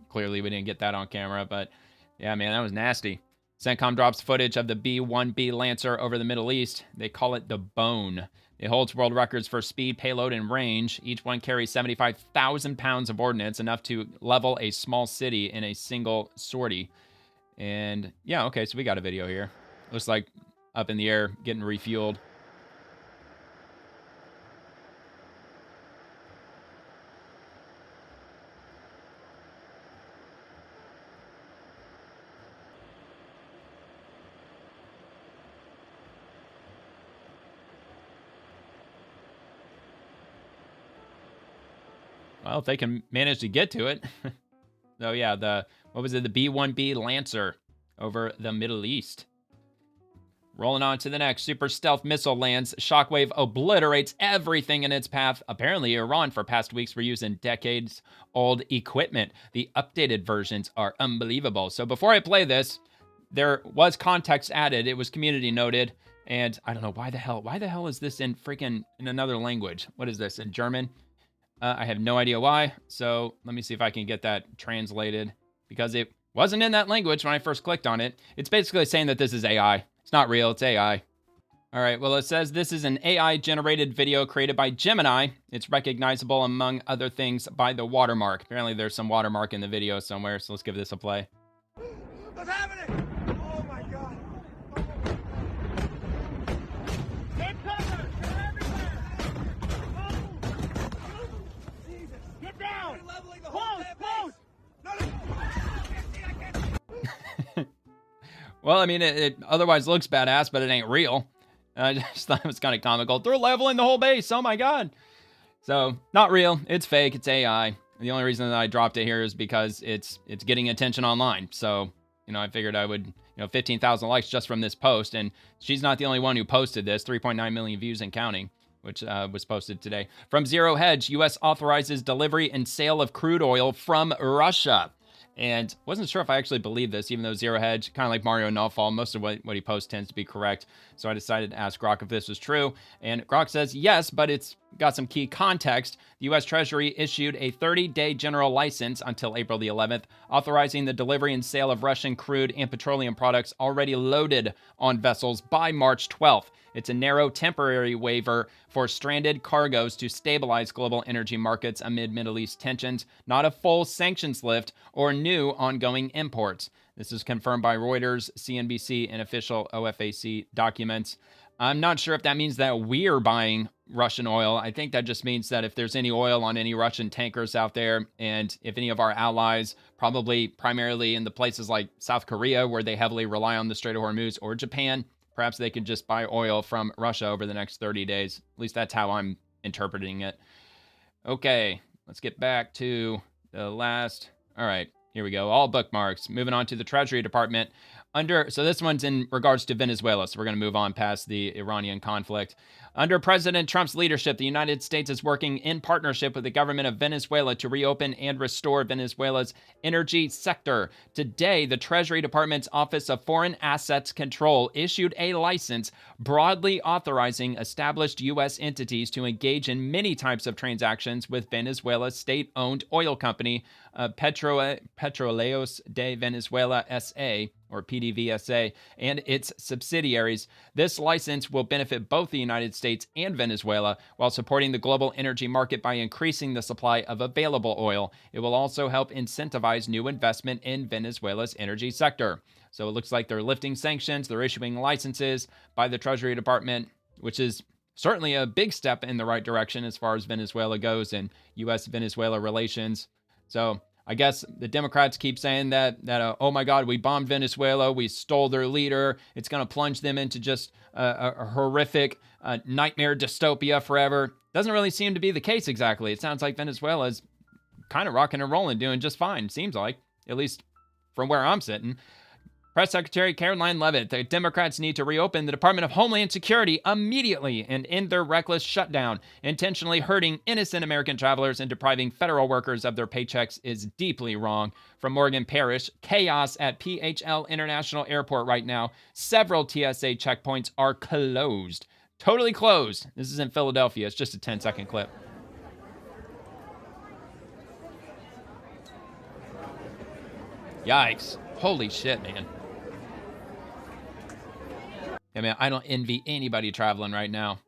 clearly we didn't get that on camera. But yeah, man, that was nasty. CENTCOM drops footage of the B-1B Lancer over the Middle East. They call it the Bone. It holds world records for speed, payload, and range. Each one carries 75,000 pounds of ordnance, enough to level a small city in a single sortie. And yeah, okay, so we got a video here. Looks like up in the air, getting refueled. Well, if they can manage to get to it. So yeah, the B-1B Lancer over the Middle East. Rolling on to the next. Super stealth missile lands. Shockwave obliterates everything in its path. Apparently, Iran for past weeks were using decades-old equipment. The updated versions are unbelievable. So before I play this, there was context added. It was community noted. And I don't know why the hell is this in another language? What is this, in German? I have no idea why, so let me see if I can get that translated, because it wasn't in that language when I first clicked on it. It's basically saying that this is AI. It's not real, it's AI. All right, well, it says this is an AI-generated video created by Gemini. It's recognizable, among other things, by the watermark. Apparently, there's some watermark in the video somewhere, so let's give this a play. What's happening? Oh, my God. Get cover! Get everywhere! Jesus! Get down! Close! Close! No! Well, I mean, it otherwise looks badass, but it ain't real. I just thought it was kind of comical. They're leveling the whole base. Oh my God. So not real. It's fake. It's AI. The only reason that I dropped it here is because it's getting attention online. So, I figured I would, 15,000 likes just from this post. And she's not the only one who posted this. 3.9 million views and counting, which was posted today. From Zero Hedge, U.S. authorizes delivery and sale of crude oil from Russia. And wasn't sure if I actually believe this, even though Zero Hedge, kind of like Mario Nullfall, most of what he posts tends to be correct. So I decided to ask Grok if this was true. And Grok says yes, but it's got some key context. The U.S. Treasury issued a 30-day general license until April the 11th, authorizing the delivery and sale of Russian crude and petroleum products already loaded on vessels by March 12th. It's a narrow temporary waiver for stranded cargoes to stabilize global energy markets amid Middle East tensions, not a full sanctions lift or new ongoing imports. This is confirmed by Reuters, CNBC, and official OFAC documents. I'm not sure if that means that we're buying Russian oil. I think that just means that if there's any oil on any Russian tankers out there, and if any of our allies, probably primarily in the places like South Korea, where they heavily rely on the Strait of Hormuz, or Japan, perhaps they could just buy oil from Russia over the next 30 days. At least that's how I'm interpreting it. Okay, let's get back to the last. All right, here we go. All bookmarks. Moving on to the Treasury Department. So this one's in regards to Venezuela, so we're going to move on past the Iranian conflict. Under President Trump's leadership, the United States is working in partnership with the government of Venezuela to reopen and restore Venezuela's energy sector. Today, the Treasury Department's Office of Foreign Assets Control issued a license broadly authorizing established U.S. entities to engage in many types of transactions with Venezuela's state-owned oil company, Petróleos de Venezuela S.A., or PDVSA, and its subsidiaries. This license will benefit both the United States and Venezuela while supporting the global energy market by increasing the supply of available oil. It will also help incentivize new investment in Venezuela's energy sector. So it looks like they're lifting sanctions, they're issuing licenses by the Treasury Department, which is certainly a big step in the right direction as far as Venezuela goes and U.S.-Venezuela relations. So I guess the Democrats keep saying that oh my God, we bombed Venezuela, we stole their leader, it's going to plunge them into just a horrific nightmare dystopia forever. Doesn't really seem to be the case exactly. It sounds like Venezuela is kind of rocking and rolling, doing just fine, seems like, at least from where I'm sitting. Press Secretary Caroline Leavitt, the Democrats need to reopen the Department of Homeland Security immediately and end their reckless shutdown. Intentionally hurting innocent American travelers and depriving federal workers of their paychecks is deeply wrong. From Morgan Parrish, chaos at PHL International Airport right now. Several TSA checkpoints are closed. Totally closed. This is in Philadelphia. It's just a 10-second clip. Yikes. Holy shit, man. I mean, I don't envy anybody traveling right now.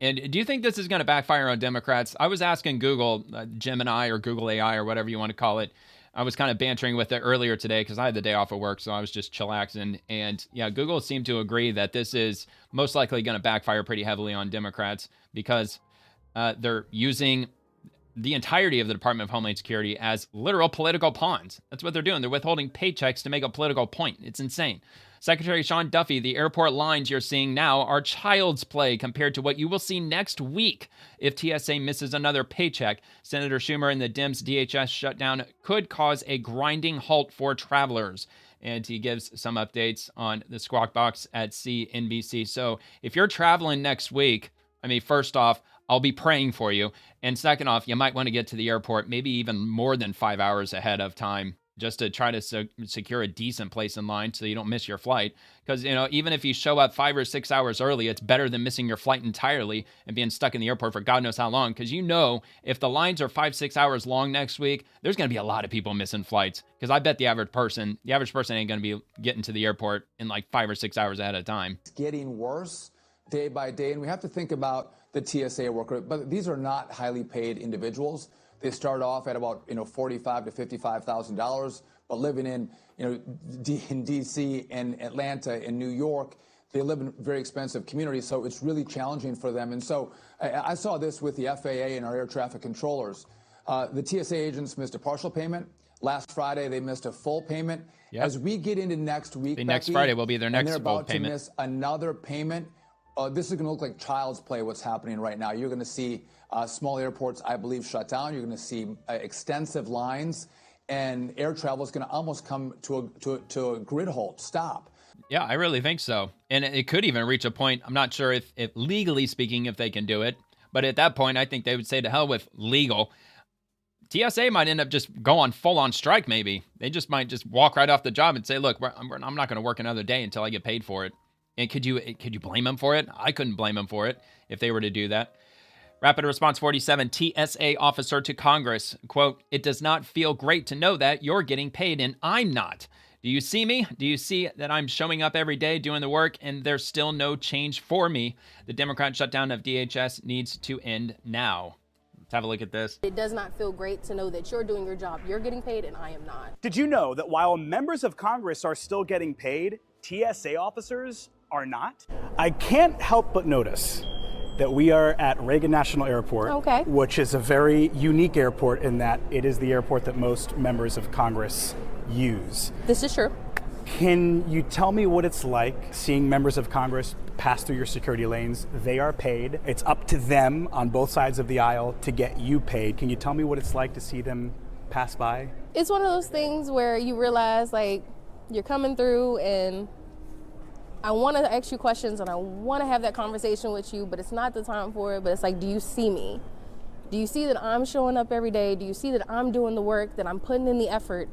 And do you think this is going to backfire on Democrats? I was asking Google, Gemini or Google AI or whatever you want to call it. I was kind of bantering with it earlier today because I had the day off of work, so I was just chillaxing. And yeah, Google seemed to agree that this is most likely going to backfire pretty heavily on Democrats because they're using the entirety of the Department of Homeland Security as literal political pawns. That's what they're doing. They're withholding paychecks to make a political point. It's insane. Secretary Sean Duffy, the airport lines you're seeing now are child's play compared to what you will see next week if TSA misses another paycheck. Senator Schumer and the Dems DHS shutdown could cause a grinding halt for travelers. And he gives some updates on the Squawk Box at CNBC. So if you're traveling next week, I mean, first off, I'll be praying for you. And second off, you might want to get to the airport maybe even more than 5 hours ahead of time just to try to secure a decent place in line so you don't miss your flight. Because, even if you show up 5 or 6 hours early, it's better than missing your flight entirely and being stuck in the airport for God knows how long. Because if the lines are 5-6 hours long next week, there's going to be a lot of people missing flights. Because I bet the average person ain't going to be getting to the airport in like 5 or 6 hours ahead of time. It's getting worse. day by day, and we have to think about the TSA worker, but these are not highly paid individuals. They start off at about $45,000 to $55,000, but living in in D.C. and Atlanta and New York, they live in very expensive communities, so it's really challenging for them. And so I saw this with the FAA and our air traffic controllers. The TSA agents missed a partial payment. Last Friday, they missed a full payment. Yep. As we get into next week, next Friday will be their next full payment. And they're about to miss another payment. This is going to look like child's play, what's happening right now. You're going to see small airports, I believe, shut down. You're going to see extensive lines, and air travel is going to almost come to a grid halt, stop. Yeah, I really think so. And it could even reach a point, I'm not sure if legally speaking, if they can do it, but at that point, I think they would say to hell with legal. TSA might end up just going full on strike, maybe. They just might just walk right off the job and say, look, I'm not going to work another day until I get paid for it. And could you blame them for it? I couldn't blame them for it if they were to do that. Rapid Response 47, TSA officer to Congress, quote, "It does not feel great to know that you're getting paid and I'm not. Do you see me? Do you see that I'm showing up every day doing the work and there's still no change for me? The Democrat shutdown of DHS needs to end now." Let's have a look at this. It does not feel great to know that you're doing your job. You're getting paid and I am not. Did you know that while members of Congress are still getting paid, TSA officers are not? I can't help but notice that we are at Reagan National Airport, which is a very unique airport in that it is the airport that most members of Congress use. This is true. Can you tell me what it's like seeing members of Congress pass through your security lanes? They are paid. It's up to them on both sides of the aisle to get you paid. Can you tell me what it's like to see them pass by? It's one of those things where you realize, like, you're coming through and I want to ask you questions and I want to have that conversation with you, but it's not the time for it. But it's like, do you see me? Do you see that I'm showing up every day? Do you see that I'm doing the work, that I'm putting in the effort,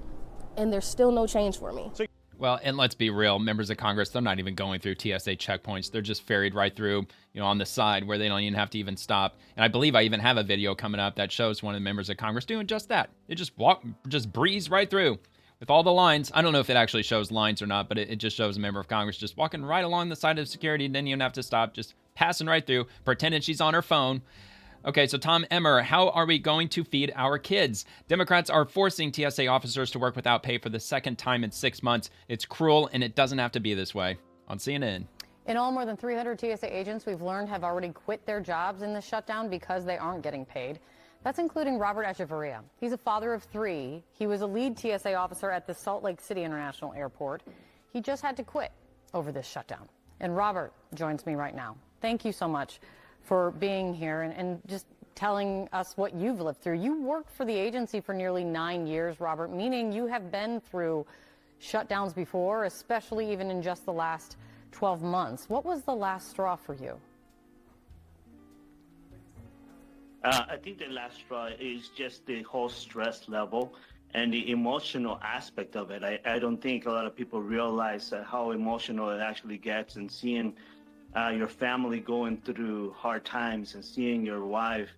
and there's still no change for me? Well, and let's be real, members of Congress, they're not even going through TSA checkpoints. They're just ferried right through, on the side where they don't even have to even stop. And I believe I even have a video coming up that shows one of the members of Congress doing just that. They just breeze right through with all the lines. I don't know if it actually shows lines or not, but it just shows a member of Congress just walking right along the side of security. Didn't even have to stop, just passing right through, pretending she's on her phone. Okay, so Tom Emmer, how are we going to feed our kids? Democrats are forcing TSA officers to work without pay for the second time in 6 months. It's cruel, and it doesn't have to be this way. On CNN. In all, more than 300 TSA agents we've learned have already quit their jobs in the shutdown because they aren't getting paid. That's including Robert Echeverria. He's a father of 3. He was a lead TSA officer at the Salt Lake City International Airport. He just had to quit over this shutdown. And Robert joins me right now. Thank you so much for being here and just telling us what you've lived through. You worked for the agency for nearly 9 years, Robert, meaning you have been through shutdowns before, especially even in just the last 12 months. What was the last straw for you? I think the last straw is just the whole stress level and the emotional aspect of it. I don't think a lot of people realize how emotional it actually gets, and seeing your family going through hard times and seeing your wife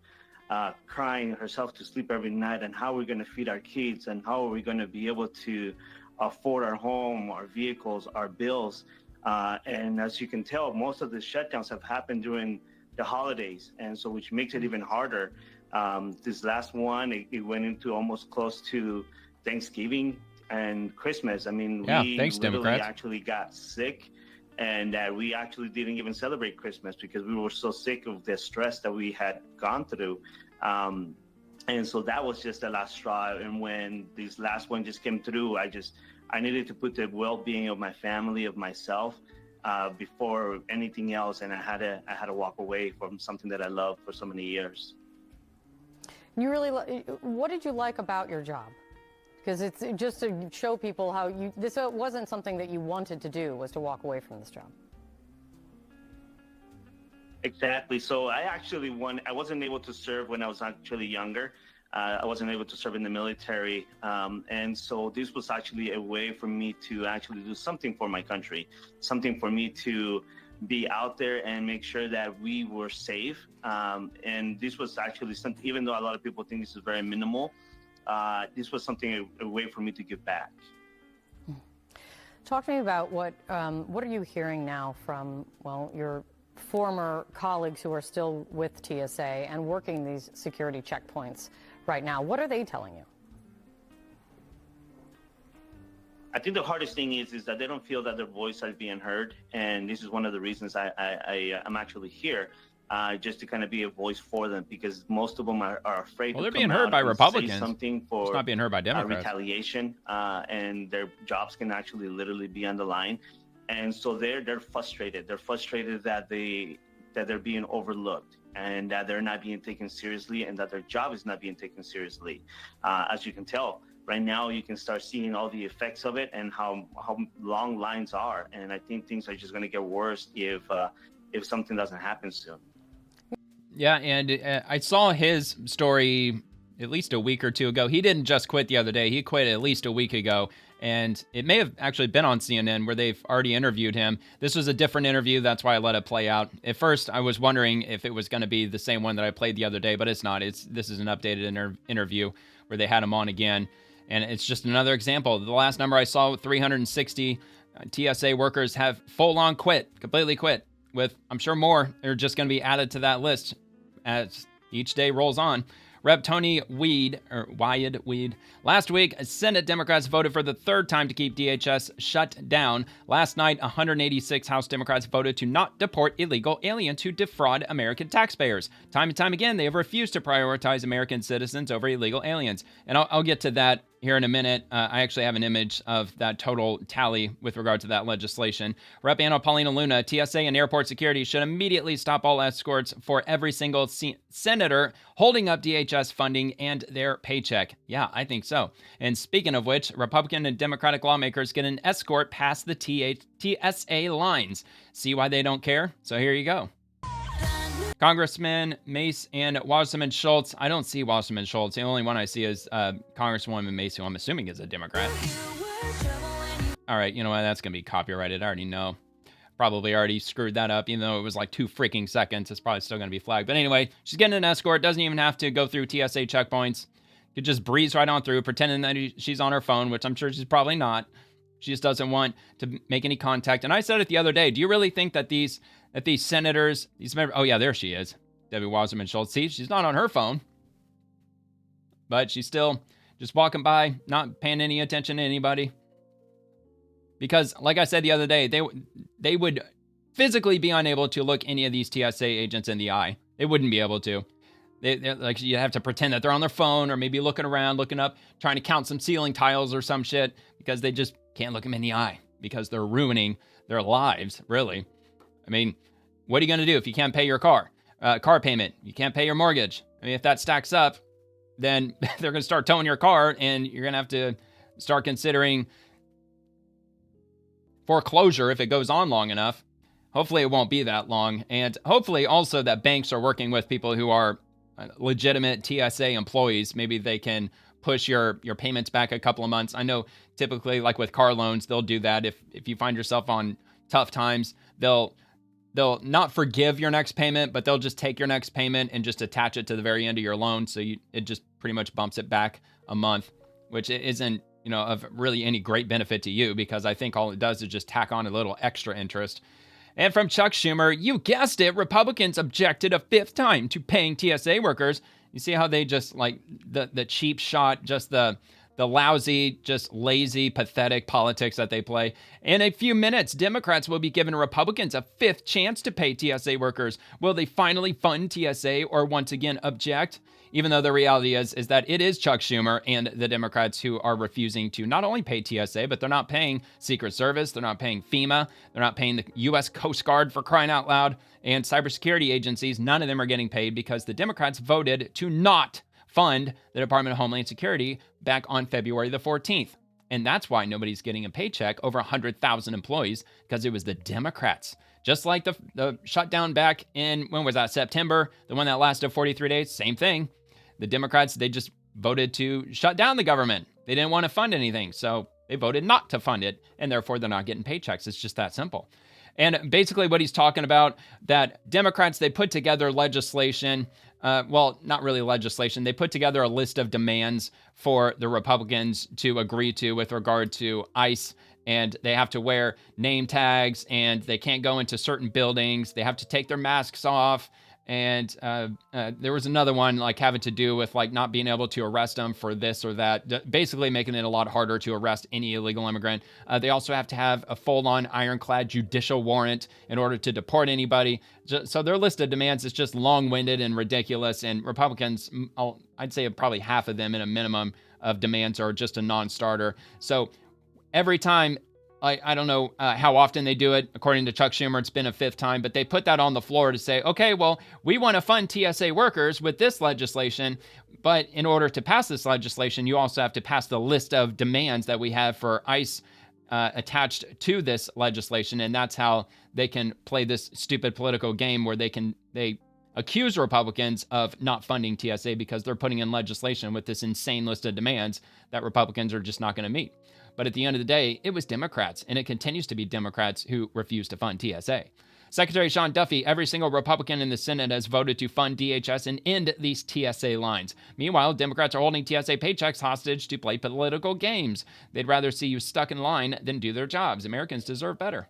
crying herself to sleep every night, and how we're going to feed our kids and how are we going to be able to afford our home, our vehicles, our bills. And as you can tell, most of the shutdowns have happened during the holidays, and so which makes it even harder. This last one, it went into almost close to Thanksgiving and Christmas. I mean, we thanks, literally Democrats. actually got sick, and we actually didn't even celebrate Christmas because we were so sick of the stress that we had gone through. And so that was just the last straw. And when this last one just came through, I needed to put the well-being of my family, of myself, before anything else. And I had to walk away from something that I loved for so many years. What did you like about your job? Because it's just to show people how this wasn't something that you wanted to do, was to walk away from this job. Exactly. So I wasn't able to serve when I was actually younger. I wasn't able to serve in the military. And so this was actually a way for me to actually do something for my country, something for me to be out there and make sure that we were safe. And this was actually something, even though a lot of people think this is very minimal, this was something, a way for me to give back. Talk to me about what are you hearing now from, your former colleagues who are still with TSA and working these security checkpoints right now. What are they telling you? I think the hardest thing is that they don't feel that their voice is being heard, and this is one of the reasons I'm actually here, just to kind of be a voice for them, because most of them are afraid. Well, to they're being come heard out by and Republicans. say something for it's not being heard by Democrats. Retaliation, and their jobs can actually literally be on the line, and so they're frustrated. They're frustrated that they're being overlooked, and that they're not being taken seriously, and that their job is not being taken seriously. As you can tell, right now you can start seeing all the effects of it and how long lines are. And I think things are just going to get worse if something doesn't happen soon. Yeah, and I saw his story at least a week or two ago. He didn't just quit the other day. He quit at least a week ago. And it may have actually been on CNN where they've already interviewed him. This was a different interview. That's why I let it play out. At first, I was wondering if it was going to be the same one that I played the other day, but it's not. This is an updated interview where they had him on again. And it's just another example. The last number I saw, 360 TSA workers have full-on quit, completely quit, with, I'm sure, more are just going to be added to that list as each day rolls on. Rep. Tony Weed, last week, Senate Democrats voted for the third time to keep DHS shut down. Last night, 186 House Democrats voted to not deport illegal aliens who defraud American taxpayers. Time and time again, they have refused to prioritize American citizens over illegal aliens. And I'll get to that here in a minute. I actually have an image of that total tally with regard to that legislation. Rep. Anna Paulina Luna, TSA and airport security should immediately stop all escorts for every single senator holding up DHS funding and their paycheck. Yeah, I think so. And speaking of which, Republican and Democratic lawmakers get an escort past the TSA lines. See why they don't care? So here you go. Congressman Mace and Wasserman Schultz. I don't see Wasserman Schultz. The only one I see is Congresswoman Mace, who I'm assuming is a Democrat. All right, you know what? That's going to be copyrighted. I already know. Probably already screwed that up, even though it was like 2 freaking seconds. It's probably still going to be flagged. But anyway, she's getting an escort. Doesn't even have to go through TSA checkpoints. Could just breeze right on through, pretending that she's on her phone, which I'm sure she's probably not. She just doesn't want to make any contact. And I said it the other day. Do you really think that these senators, oh yeah, there she is, Debbie Wasserman Schultz. See, she's not on her phone, but she's still just walking by, not paying any attention to anybody. Because, like I said the other day, they would physically be unable to look any of these TSA agents in the eye. They wouldn't be able to. Like, you have to pretend that they're on their phone or maybe looking around, looking up, trying to count some ceiling tiles or some shit, because they just can't look them in the eye because they're ruining their lives, really. I mean, what are you going to do if you can't pay your car payment? You can't pay your mortgage. I mean, if that stacks up, then they're going to start towing your car, and you're going to have to start considering foreclosure if it goes on long enough. Hopefully it won't be that long. And hopefully also that banks are working with people who are legitimate TSA employees. Maybe they can push your payments back a couple of months. I know typically, like with car loans, they'll do that. If you find yourself on tough times, they'll not forgive your next payment, but they'll just take your next payment and just attach it to the very end of your loan. So it just pretty much bumps it back a month, which isn't, of really any great benefit to you, because I think all it does is just tack on a little extra interest. And from Chuck Schumer, you guessed it, Republicans objected a 5th time to paying TSA workers. You see how they just, like, the cheap shot, just the lousy, just lazy, pathetic politics that they play. In a few minutes, Democrats will be giving Republicans a 5th chance to pay TSA workers. Will they finally fund TSA or once again object? Even though the reality is that it is Chuck Schumer and the Democrats who are refusing to not only pay TSA, but they're not paying Secret Service, they're not paying FEMA, they're not paying the US Coast Guard, for crying out loud, and cybersecurity agencies. None of them are getting paid because the Democrats voted to not fund the Department of Homeland Security back on February the 14th. And that's why nobody's getting a paycheck, over 100,000 employees, because it was the Democrats. Just like the shutdown back in, when was that, September, the one that lasted 43 days, same thing. The Democrats, they just voted to shut down the government. They didn't want to fund anything, so they voted not to fund it, and therefore they're not getting paychecks. It's just that simple. And basically what he's talking about, that Democrats, they put together legislation well, not really legislation. They put together a list of demands for the Republicans to agree to with regard to ICE, and they have to wear name tags, and they can't go into certain buildings. They have to take their masks off. And there was another one like having to do with like not being able to arrest them for this or that, basically making it a lot harder to arrest any illegal immigrant. They also have to have a full-on ironclad judicial warrant in order to deport anybody. So their list of demands is just long-winded and ridiculous. And Republicans, I'd say probably half of them in a minimum of demands are just a non-starter. So every time, I don't know how often they do it. According to Chuck Schumer, it's been a fifth time, but they put that on the floor to say, okay, well, we want to fund TSA workers with this legislation, but in order to pass this legislation, you also have to pass the list of demands that we have for ICE attached to this legislation, and that's how they can play this stupid political game where they accuse Republicans of not funding TSA because they're putting in legislation with this insane list of demands that Republicans are just not going to meet. But at the end of the day, it was Democrats, and it continues to be Democrats who refuse to fund TSA. Secretary Sean Duffy, every single Republican in the Senate has voted to fund DHS and end these TSA lines. Meanwhile, Democrats are holding TSA paychecks hostage to play political games. They'd rather see you stuck in line than do their jobs. Americans deserve better.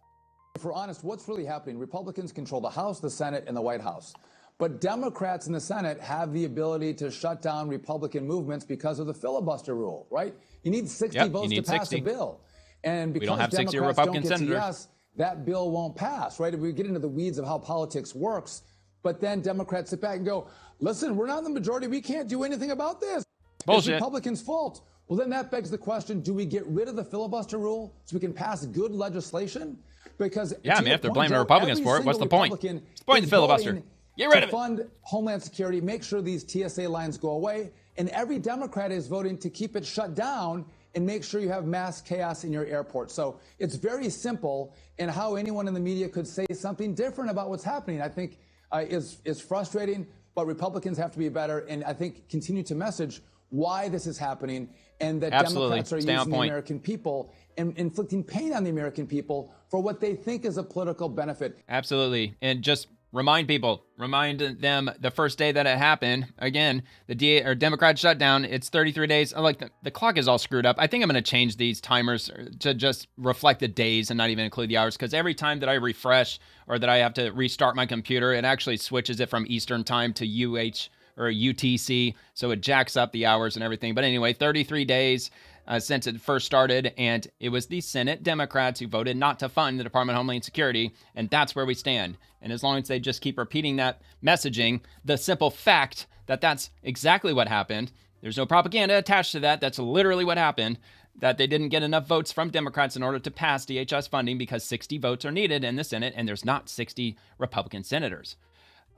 If we're honest, what's really happening? Republicans control the House, the Senate, and the White House. But Democrats in the Senate have the ability to shut down Republican movements because of the filibuster rule, right? You need 60 votes to pass a bill. And because we don't have 60 Democrats Republican don't get senators. to yes, that bill won't pass, right? If we get into the weeds of how politics works, but then Democrats sit back and go, listen, we're not in the majority. We can't do anything about this. Bullshit. It's Republicans' fault. Well, then that begs the question, do we get rid of the filibuster rule so we can pass good legislation? Because yeah, I mean, if they're blaming the Republicans for it, what's the point? What's the point of the filibuster? Get rid of it. Fund Homeland Security, make sure these TSA lines go away, and every Democrat is voting to keep it shut down and make sure you have mass chaos in your airport. So it's very simple, and how anyone in the media could say something different about what's happening, I think is frustrating, but Republicans have to be better, and I think continue to message why this is happening and that Democrats are using the American people and inflicting pain on the American people for what they think is a political benefit. Absolutely. And just remind them the first day that it happened. Again, the Democrat shutdown, it's 33 days. Like the clock is all screwed up. I think I'm going to change these timers to just reflect the days and not even include the hours, because every time that I refresh or that I have to restart my computer, it actually switches it from Eastern time to UH or UTC. So it jacks up the hours and everything. But anyway, 33 days since it first started, and it was the Senate Democrats who voted not to fund the Department of Homeland Security, and that's where we stand. And as long as they just keep repeating that messaging, the simple fact that that's exactly what happened, there's no propaganda attached to that, that's literally what happened, that they didn't get enough votes from Democrats in order to pass DHS funding because 60 votes are needed in the Senate, and there's not 60 Republican senators.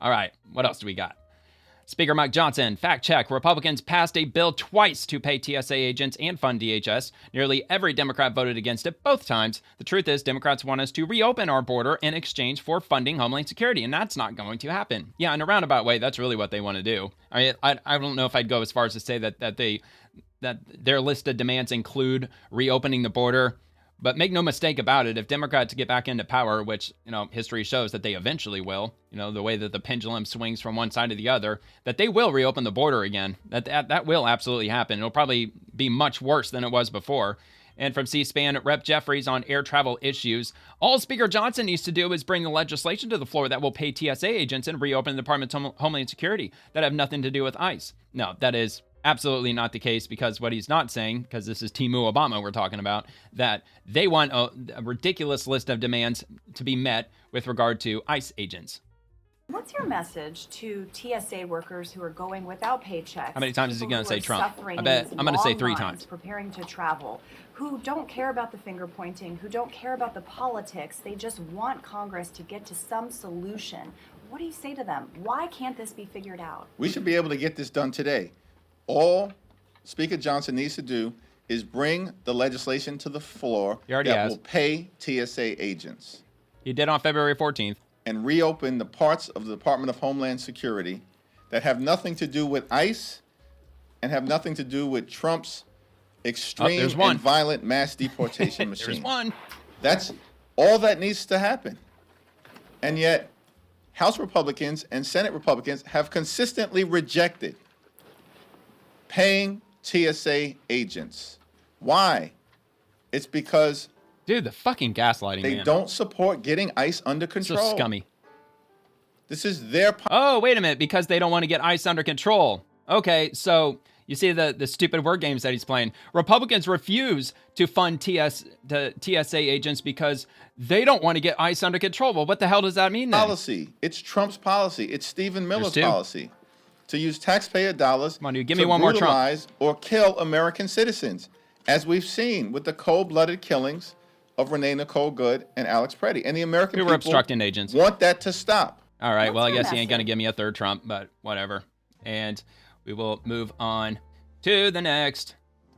All right, what else do we got? Speaker Mike Johnson, fact check, Republicans passed a bill twice to pay TSA agents and fund DHS. Nearly every Democrat voted against it both times. The truth is, Democrats want us to reopen our border in exchange for funding Homeland Security, and that's not going to happen. Yeah, in a roundabout way, that's really what they want to do. I don't know if I'd go as far as to say that their list of demands include reopening the border. But make no mistake about it, if Democrats get back into power, which, history shows that they eventually will, the way that the pendulum swings from one side to the other, that they will reopen the border again. That will absolutely happen. It'll probably be much worse than it was before. And from C-SPAN, Rep. Jeffries on air travel issues, all Speaker Johnson needs to do is bring the legislation to the floor that will pay TSA agents and reopen the Department of Homeland Security that have nothing to do with ICE. No, that is absolutely not the case, because what he's not saying, because this is Timu Obama we're talking about, that they want a ridiculous list of demands to be met with regard to ICE agents. What's your message to TSA workers who are going without paychecks? How many times is he going to say Trump? I bet I'm going to say 3 times. Preparing to travel, who don't care about the finger pointing, who don't care about the politics. They just want Congress to get to some solution. What do you say to them? Why can't this be figured out? We should be able to get this done today. All Speaker Johnson needs to do is bring the legislation to the floor that will pay TSA agents. He did on February 14th. And reopen the parts of the Department of Homeland Security that have nothing to do with ICE and have nothing to do with Trump's extreme and violent mass deportation machine. There's one. That's all that needs to happen. And yet, House Republicans and Senate Republicans have consistently rejected paying TSA agents. Why? It's because, dude, the fucking gaslighting. They don't support getting ICE under control. So scummy. This is their. Oh, wait a minute, because they don't want to get ICE under control. Okay, so you see the stupid word games that he's playing. Republicans refuse to fund the TSA agents because they don't want to get ICE under control. Well, what the hell does that mean then? Policy. It's Trump's policy. It's Stephen Miller's policy to use taxpayer dollars give me one more Trump. Brutalize or kill American citizens, as we've seen with the cold-blooded killings of Renee Nicole Good and Alex Preddy. And the American people obstructing agents. Want that to stop. All right, well, I guess he ain't going to give me a third Trump, but whatever. And we will move on to the next.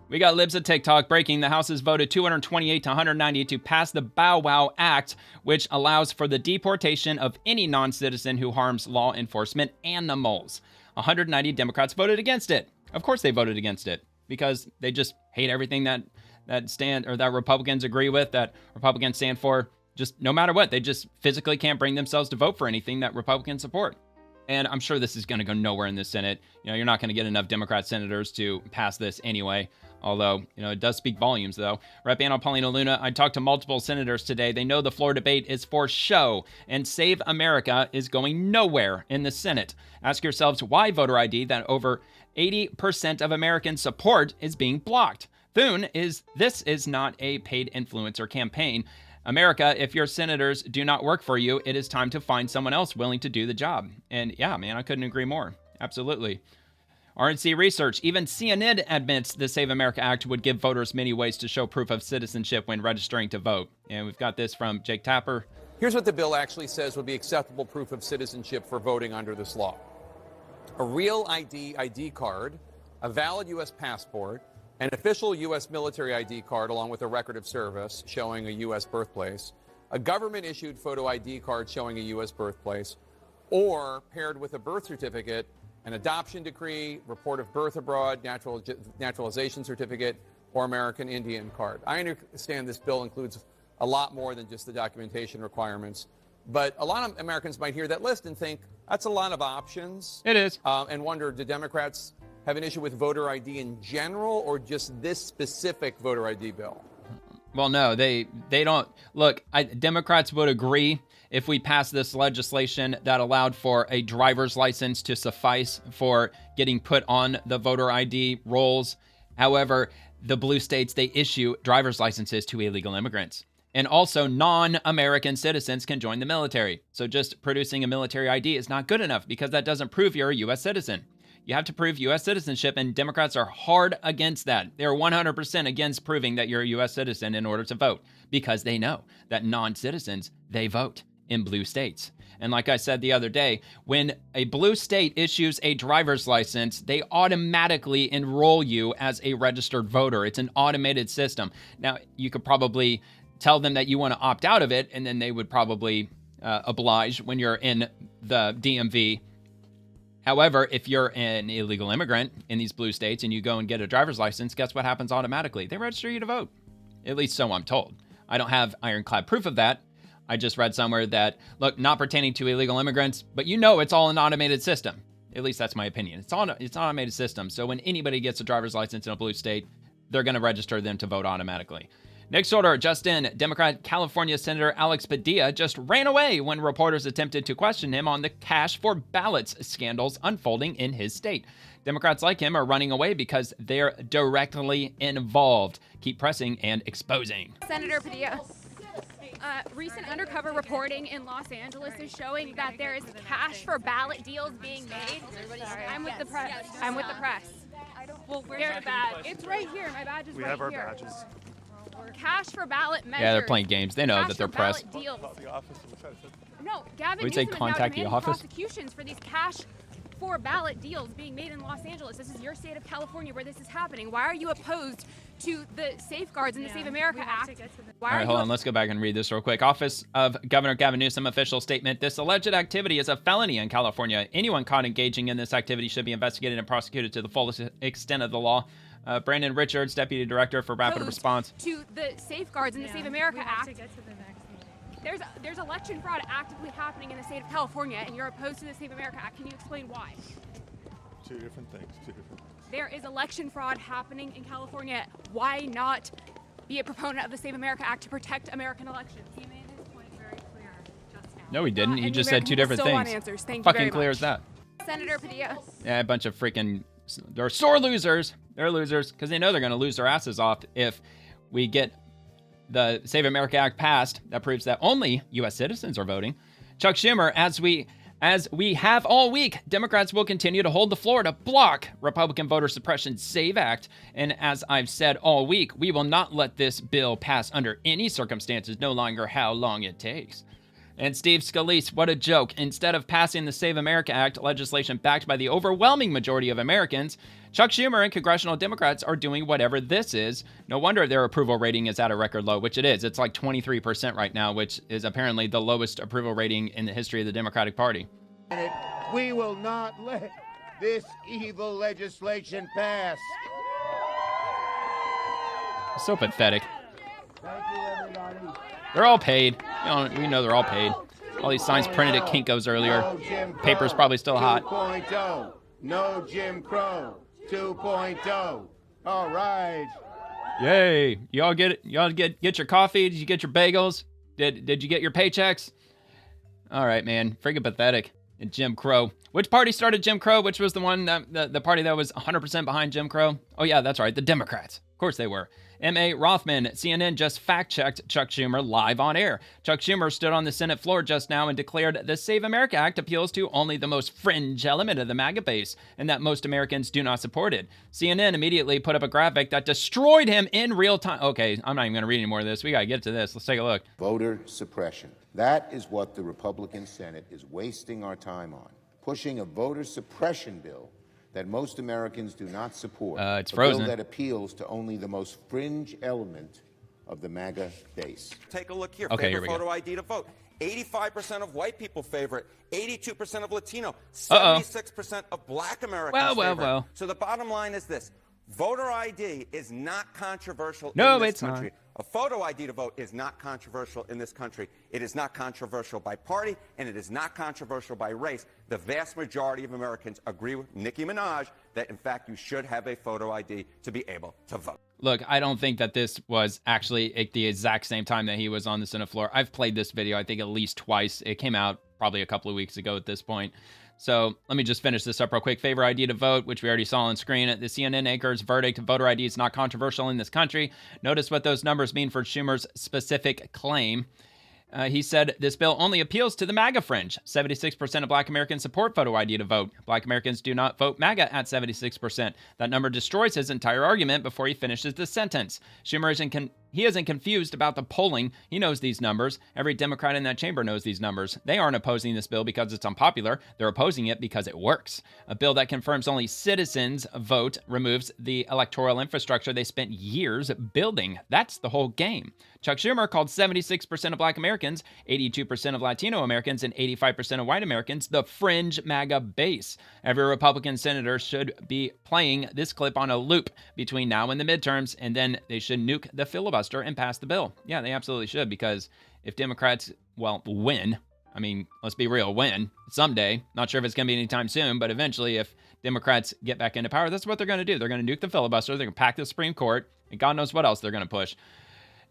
We got libs of TikTok breaking. The House has voted 228 to 190 to pass the Bow Wow Act, which allows for the deportation of any non-citizen who harms law enforcement animals. 190 Democrats voted against it. Of course they voted against it, because they just hate everything that Republicans agree with, that Republicans stand for. Just no matter what, they just physically can't bring themselves to vote for anything that Republicans support. And I'm sure this is going to go nowhere in the Senate. You know, you're not going to get enough Democrat senators to pass this anyway. Although, you know, it does speak volumes, though. Rep. Anna Paulina Luna, I talked to multiple senators today. They know the floor debate is for show, and Save America is going nowhere in the Senate. Ask yourselves why voter ID that over 80% of Americans support is being blocked. Thune this is not a paid influencer campaign. America, if your senators do not work for you, it is time to find someone else willing to do the job. And yeah, man, I couldn't agree more. Absolutely. RNC research. Even CNN admits the Save America Act would give voters many ways to show proof of citizenship when registering to vote. And we've got this from Jake Tapper. Here's what the bill actually says would be acceptable proof of citizenship for voting under this law. A real ID card, a valid U.S. passport, an official U.S. military ID card along with a record of service showing a U.S. birthplace, a government-issued photo ID card showing a U.S. birthplace, or paired with a birth certificate, an adoption decree, report of birth abroad, naturalization certificate, or American Indian card. I understand this bill includes a lot more than just the documentation requirements, but a lot of Americans might hear that list and think, that's a lot of options. It is. And wonder, do Democrats have an issue with voter ID in general or just this specific voter ID bill? Well, no, they don't. Look, Democrats would agree if we passed this legislation that allowed for a driver's license to suffice for getting put on the voter ID rolls. However, the blue states, they issue driver's licenses to illegal immigrants. And also non-American citizens can join the military. So just producing a military ID is not good enough because that doesn't prove you're a U.S. citizen. You have to prove U.S. citizenship, and Democrats are hard against that. They're 100% against proving that you're a U.S. citizen in order to vote because they know that non-citizens, they vote in blue states. And like I said the other day, when a blue state issues a driver's license, they automatically enroll you as a registered voter. It's an automated system. Now, you could probably tell them that you want to opt out of it, and then they would probably oblige when you're in the DMV. However, if you're an illegal immigrant in these blue states and you go and get a driver's license, guess what happens automatically? They register you to vote. At least so I'm told. I don't have ironclad proof of that. I just read somewhere that, look, not pertaining to illegal immigrants, but you know it's all an automated system. At least that's my opinion. It's an automated system. So when anybody gets a driver's license in a blue state, they're going to register them to vote automatically. Next order, just in, Democrat California Senator Alex Padilla just ran away when reporters attempted to question him on the cash for ballots scandals unfolding in his state. Democrats like him are running away because they're directly involved. Keep pressing and exposing. Senator Padilla, recent undercover reporting in Los Angeles is showing that there is cash for ballot deals being made. I'm with the press. I'm with the press. Well, where's the badge? It's right here. My badge is right here. We have our badges. Cash for ballot measures. Yeah, they're playing games. They know that they're press. No, Gavin Newsom is now demanding prosecutions for these cash for ballot deals being made in Los Angeles. This is your state of California where this is happening. Why are you opposed to the safeguards in the Save America Act? All right, hold on. Let's go back and read this real quick. Office of Governor Gavin Newsom official statement. This alleged activity is a felony in California. Anyone caught engaging in this activity should be investigated and prosecuted to the fullest extent of the law. Brandon Richards, Deputy Director for Rapid Response. To the safeguards in the Save America Act. There's election fraud actively happening in the state of California, and you're opposed to the Save America Act. Can you explain why? Two different things. There is election fraud happening in California. Why not be a proponent of the Save America Act to protect American elections? He made his point very clear just now. No, he didn't. He just said two different things. Answers. Thank Fucking you very clear much. as that. Senator Padilla. Yeah, a bunch of freaking... They're sore losers. They're losers because they know they're going to lose their asses off if we get the Save America Act passed. That proves that only U.S. citizens are voting. Chuck Schumer, as we have all week, Democrats will continue to hold the floor to block Republican voter suppression SAVE Act. And as I've said all week, we will not let this bill pass under any circumstances, no longer how long it takes. And Steve Scalise, what a joke. Instead of passing the Save America Act, legislation backed by the overwhelming majority of Americans, Chuck Schumer and congressional Democrats are doing whatever this is. No wonder their approval rating is at a record low, which it is. It's like 23% right now, which is apparently the lowest approval rating in the history of the Democratic Party. We will not let this evil legislation pass. So pathetic. Thank you, everybody. They're all paid. We know they're all paid. All these signs printed at Kinko's earlier. Paper's probably still hot. 2.0. No Jim Crow. 2.0. All right. Yay. Y'all get it? Y'all get your coffee? Did you get your bagels? Did you get your paychecks? All right, man. Freaking pathetic. And Jim Crow. Which party started Jim Crow? Which was the one, the party that was 100% behind Jim Crow? Oh, yeah, that's right. The Democrats. Of course they were. M.A. Rothman, CNN just fact-checked Chuck Schumer live on air. Chuck Schumer stood on the Senate floor just now and declared the Save America Act appeals to only the most fringe element of the MAGA base and that most Americans do not support it. CNN immediately put up a graphic that destroyed him in real time. Okay, I'm not even going to read any more of this. We got to get to this. Let's take a look. Voter suppression. That is what the Republican Senate is wasting our time on. Pushing a voter suppression bill that most Americans do not support. It's frozen. A bill that appeals to only the most fringe element of the MAGA base. Take a look here. Okay, favor here we photo go. ID to vote. 85% of white people favor it. 82% of Latino. 76% of black Americans favor it. So the bottom line is this. Voter ID is not controversial in this country. Not. A photo ID to vote is not controversial in this country. It is not controversial by party, and it is not controversial by race. The vast majority of Americans agree with Nicki Minaj that, in fact, you should have a photo ID to be able to vote. Look, I don't think that this was actually at the exact same time that he was on the Senate floor. I've played this video, I think, at least twice. It came out probably a couple of weeks ago at this point. So let me just finish this up real quick. Favor ID to vote, which we already saw on screen. The CNN anchor's verdict, voter ID is not controversial in this country. Notice what those numbers mean for Schumer's specific claim. He said this bill only appeals to the MAGA fringe. 76% of black Americans support photo ID to vote. Black Americans do not vote MAGA at 76%. That number destroys his entire argument before he finishes the sentence. Schumer isn't confused about the polling. He knows these numbers. Every Democrat in that chamber knows these numbers. They aren't opposing this bill because it's unpopular. They're opposing it because it works. A bill that confirms only citizens vote removes the electoral infrastructure they spent years building. That's the whole game. Chuck Schumer called 76% of black Americans, 82% of Latino Americans, and 85% of white Americans the fringe MAGA base. Every Republican senator should be playing this clip on a loop between now and the midterms, and then they should nuke the filibuster and pass the bill. Yeah, they absolutely should, because if Democrats, win, I mean, let's be real, win someday. Not sure if it's going to be anytime soon, but eventually if Democrats get back into power, that's what they're going to do. They're going to nuke the filibuster, they're going to pack the Supreme Court, and God knows what else they're going to push.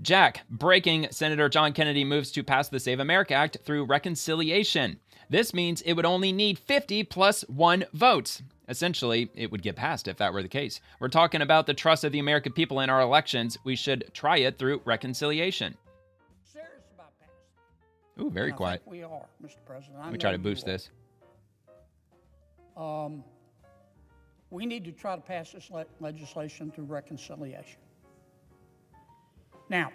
Jack, breaking, Senator John Kennedy moves to pass the Save America Act through reconciliation. This means it would only need 50 plus 1 votes. Essentially, it would get passed if that were the case. We're talking about the trust of the American people in our elections. We should try it through reconciliation. Serious about passing. Ooh, very quiet. We are, Mr. President. Let me try to boost this. We need to try to pass this legislation through reconciliation. Now,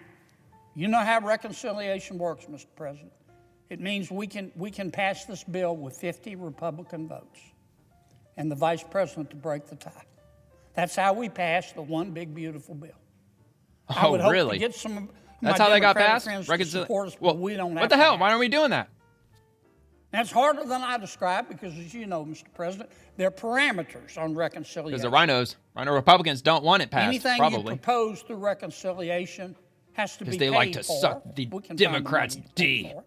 you know how reconciliation works, Mr. President. It means we can pass this bill with 50 Republican votes and the vice president to break the tie. That's how we pass the one big beautiful bill. I would hope to get some of That's my how they got Democratic passed? friends to support us, but we don't have what the hell? Why aren't we doing that? That's harder than I described because, as you know, Mr. President, there are parameters on reconciliation. Because the Rhino Republicans don't want it passed, Anything probably. you propose through reconciliation has to be Because paid they like to for. suck the We can find Democrats' money to pay D. for it.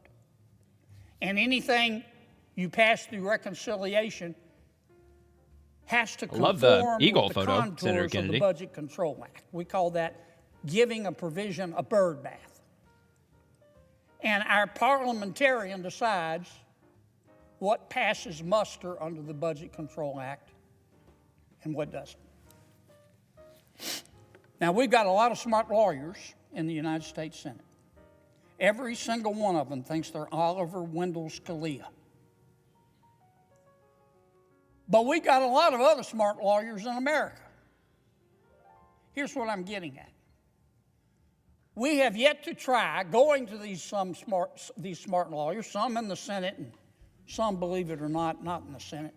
And anything you pass through reconciliation has to I love conform the eagle with the photo, contours Senator of Kennedy. the Budget Control Act. We call that giving a provision a bird bath. And our parliamentarian decides what passes muster under the Budget Control Act and what doesn't. Now, we've got a lot of smart lawyers in the United States Senate. Every single one of them thinks they're Oliver Wendell Scalia. But we got a lot of other smart lawyers in America. Here's what I'm getting at. We have yet to try going to these smart lawyers, some in the Senate and some, believe it or not in the Senate,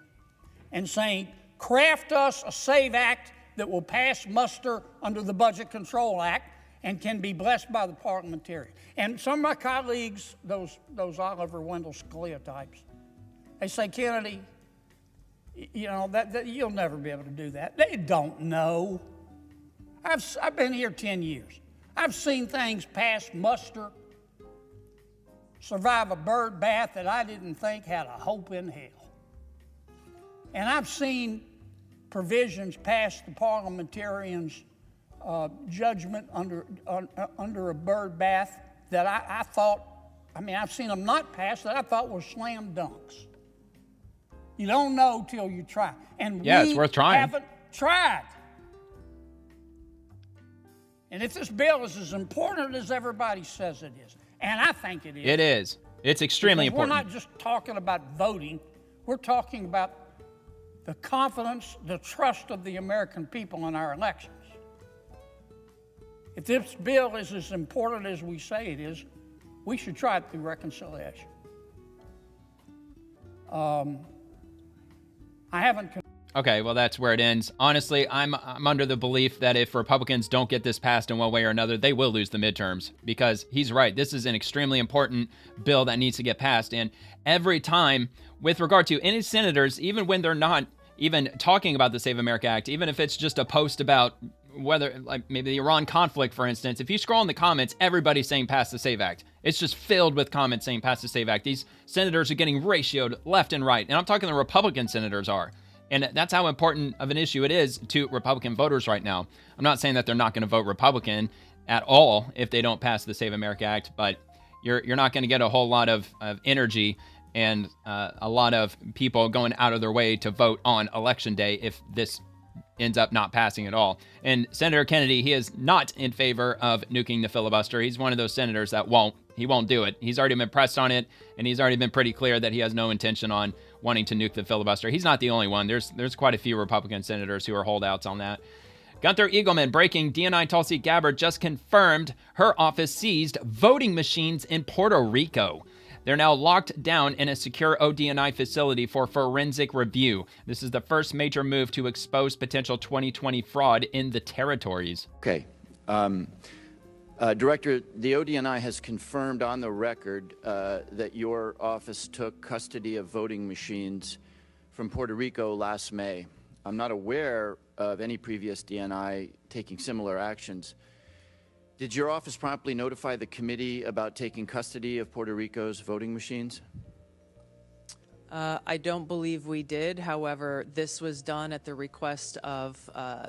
and saying, craft us a SAVE Act that will pass muster under the Budget Control Act and can be blessed by the parliamentarian. And some of my colleagues, those Oliver Wendell Scalia types, they say, Kennedy, you know, that you'll never be able to do that. They don't know. I've been here 10 years. I've seen things pass muster, survive a bird bath that I didn't think had a hope in hell. And I've seen provisions pass the parliamentarians' judgment under a bird bath that I thought, I've seen them not pass that I thought were slam dunks. You don't know till you try. And Yeah, we it's worth trying. haven't tried. And if this bill is as important as everybody says it is, and I think it is. It is. It's extremely because important. We're not just talking about voting. We're talking about the confidence, the trust of the American people in our elections. If this bill is as important as we say it is, we should try it through reconciliation. I haven't. Okay, well, that's where it ends. Honestly, I'm under the belief that if Republicans don't get this passed in one way or another, they will lose the midterms, because he's right. This is an extremely important bill that needs to get passed. And every time, with regard to any senators, even when they're not even talking about the Save America Act, even if it's just a post about whether, like maybe the Iran conflict, for instance, if you scroll in the comments, everybody's saying pass the Save Act. It's just filled with comments saying pass the Save Act. These senators are getting ratioed left and right. And I'm talking the Republican senators are. And that's how important of an issue it is to Republican voters right now. I'm not saying that they're not going to vote Republican at all if they don't pass the Save America Act, but you're not going to get a whole lot of energy and a lot of people going out of their way to vote on Election Day if this ends up not passing at all. And Senator Kennedy, he is not in favor of nuking the filibuster. He's one of those senators that won't do it. He's already been pressed on it, and he's already been pretty clear that he has no intention on wanting to nuke the filibuster. He's not the only one. There's quite a few Republican senators who are holdouts on that. Gunther Eagleman breaking. DNI Tulsi Gabbard just confirmed her office seized voting machines in Puerto Rico. They're now locked down in a secure ODNI facility for forensic review. This is the first major move to expose potential 2020 fraud in the territories. Okay. Director, the ODNI has confirmed on the record that your office took custody of voting machines from Puerto Rico last May. I'm not aware of any previous DNI taking similar actions. Did your office promptly notify the committee about taking custody of Puerto Rico's voting machines? I don't believe we did. However, this was done at the request of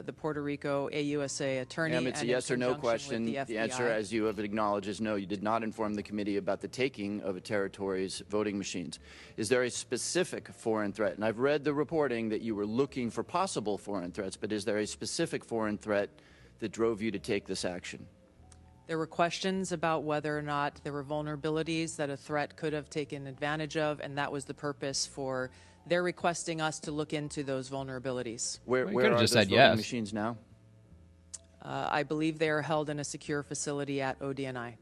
the Puerto Rico AUSA attorney. Ma'am, it's a yes or no question. The answer, as you have acknowledged, is no. You did not inform the committee about the taking of a territory's voting machines. Is there a specific foreign threat? And I've read the reporting that you were looking for possible foreign threats, but is there a specific foreign threat that drove you to take this action? There were questions about whether or not there were vulnerabilities that a threat could have taken advantage of, and that was the purpose for their requesting us to look into those vulnerabilities. Where are those voting machines now? I believe they are held in a secure facility at ODNI.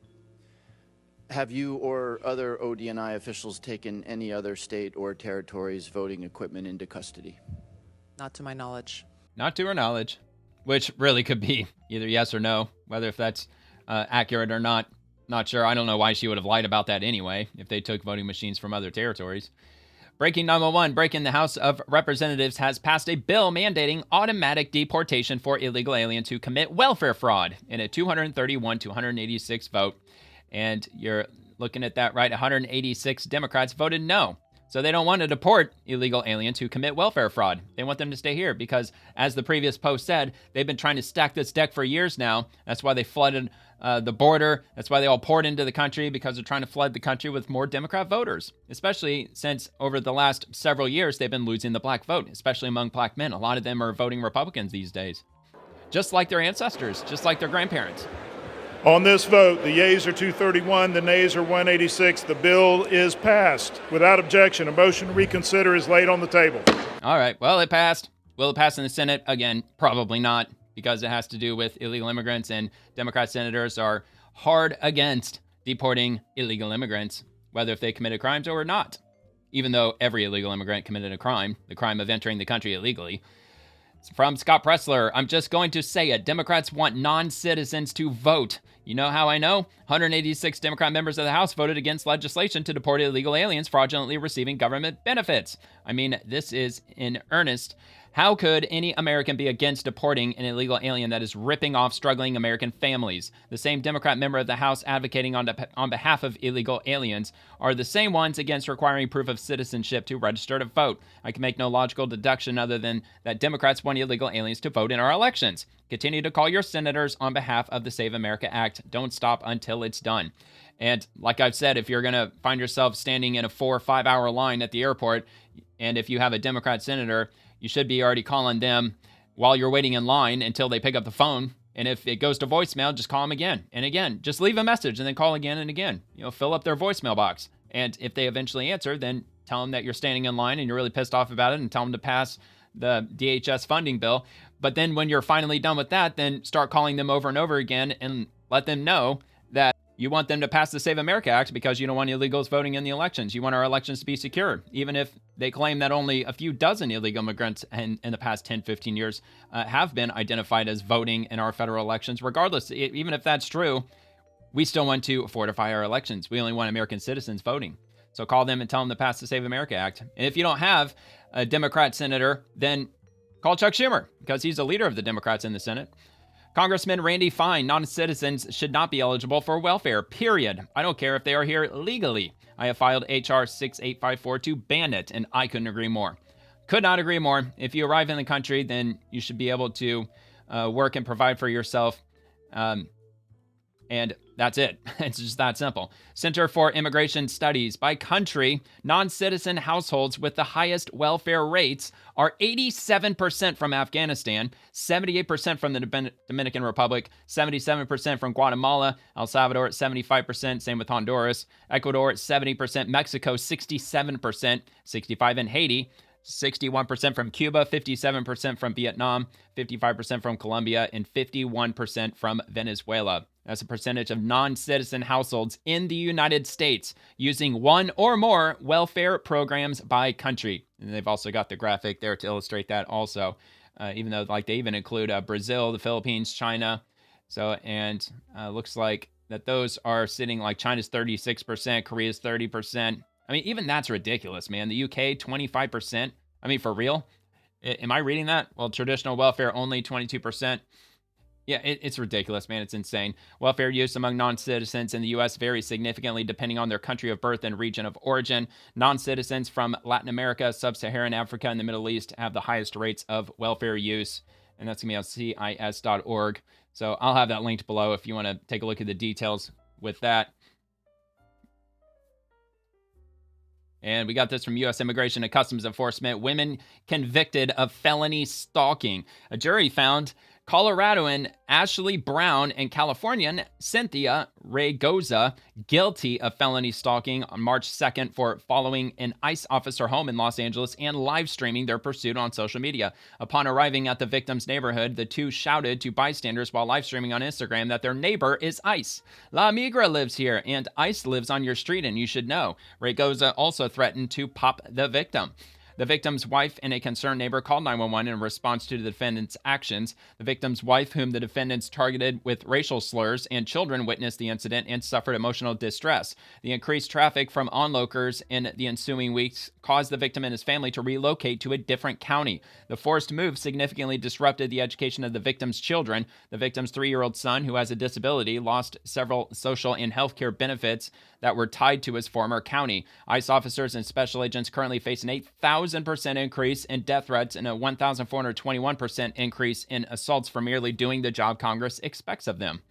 Have you or other ODNI officials taken any other state or territory's voting equipment into custody? Not to my knowledge. Not to her knowledge, which really could be either yes or no, whether if that's accurate or not. Not sure. I don't know why she would have lied about that anyway, if they took voting machines from other territories. Breaking 911, breaking the House of Representatives has passed a bill mandating automatic deportation for illegal aliens who commit welfare fraud in a 231 to 186 vote. And you're looking at that right, 186 Democrats voted no. So they don't want to deport illegal aliens who commit welfare fraud. They want them to stay here because, as the previous post said, they've been trying to stack this deck for years now. That's why they flooded the border. That's why they all poured into the country, because they're trying to flood the country with more Democrat voters, especially since over the last several years, they've been losing the black vote, especially among black men. A lot of them are voting Republicans these days, just like their ancestors, just like their grandparents. On this vote, the yeas are 231, the nays are 186. The bill is passed. Without objection, a motion to reconsider is laid on the table. All right, well, it passed. Will it pass in the Senate? Again, probably not, because it has to do with illegal immigrants, and Democrat senators are hard against deporting illegal immigrants, whether if they committed crimes or not, even though every illegal immigrant committed a crime, the crime of entering the country illegally. From Scott Pressler, I'm just going to say it. Democrats want non-citizens to vote. You know how I know? 186 Democrat members of the House voted against legislation to deport illegal aliens fraudulently receiving government benefits. I mean, this is in earnest. How could any American be against deporting an illegal alien that is ripping off struggling American families? The same Democrat member of the House advocating on behalf of illegal aliens are the same ones against requiring proof of citizenship to register to vote. I can make no logical deduction other than that Democrats want illegal aliens to vote in our elections. Continue to call your senators on behalf of the Save America Act. Don't stop until it's done. And like I've said, if you're going to find yourself standing in a 4 or 5 hour line at the airport, and if you have a Democrat senator, you should be already calling them while you're waiting in line until they pick up the phone. And if it goes to voicemail, just call them again and again. Just leave a message and then call again and again. You know, fill up their voicemail box. And if they eventually answer, then tell them that you're standing in line and you're really pissed off about it, and tell them to pass the DHS funding bill. But then when you're finally done with that, then start calling them over and over again and let them know that you want them to pass the Save America Act because you don't want illegals voting in the elections. You want our elections to be secure, even if they claim that only a few dozen illegal immigrants in the past 10, 15 years have been identified as voting in our federal elections. Regardless, even if that's true, we still want to fortify our elections. We only want American citizens voting. So call them and tell them to pass the Save America Act. And if you don't have a Democrat senator, then call Chuck Schumer, because he's the leader of the Democrats in the Senate. Congressman Randy Fine, non-citizens should not be eligible for welfare, period. I don't care if they are here legally. I have filed H.R. 6854 to ban it, and I couldn't agree more. Could not agree more. If you arrive in the country, then you should be able to work and provide for yourself. And that's it. It's just that simple. Center for Immigration Studies. By country, non-citizen households with the highest welfare rates are 87% from Afghanistan, 78% from the Dominican Republic, 77% from Guatemala, El Salvador at 75%, same with Honduras, Ecuador at 70%, Mexico 67%, 65% in Haiti, 61% from Cuba, 57% from Vietnam, 55% from Colombia, and 51% from Venezuela. That's a percentage of non-citizen households in the United States using one or more welfare programs by country. And they've also got the graphic there to illustrate that also, even though they even include Brazil, the Philippines, China. So, and looks like that those are sitting like China's 36%, Korea's 30%. I mean, even that's ridiculous, man. The UK, 25%. I mean, for real? Am I reading that? Well, traditional welfare only 22%. Yeah, it's ridiculous, man. It's insane. Welfare use among non-citizens in the U.S. varies significantly depending on their country of birth and region of origin. Non-citizens from Latin America, Sub-Saharan Africa, and the Middle East have the highest rates of welfare use. And that's going to be on CIS.org. So I'll have that linked below if you want to take a look at the details with that. And we got this from U.S. Immigration and Customs Enforcement. Women convicted of felony stalking. A jury found Coloradoan Ashley Brown and Californian Cynthia Raygoza guilty of felony stalking on March 2nd for following an ICE officer home in Los Angeles and live streaming their pursuit on social media. Upon arriving at the victim's neighborhood, the two shouted to bystanders while live streaming on Instagram that their neighbor is ICE. La Migra lives here and ICE lives on your street and you should know. Raygoza also threatened to pop the victim. The victim's wife and a concerned neighbor called 911 in response to the defendant's actions. The victim's wife, whom the defendants targeted with racial slurs, and children witnessed the incident and suffered emotional distress. The increased traffic from onlookers in the ensuing weeks caused the victim and his family to relocate to a different county. The forced move significantly disrupted the education of the victim's children. The victim's 3-year-old son, who has a disability, lost several social and healthcare benefits that were tied to his former county. ICE officers and special agents currently face an 8,000% increase in death threats and a 1,421% increase in assaults for merely doing the job Congress expects of them.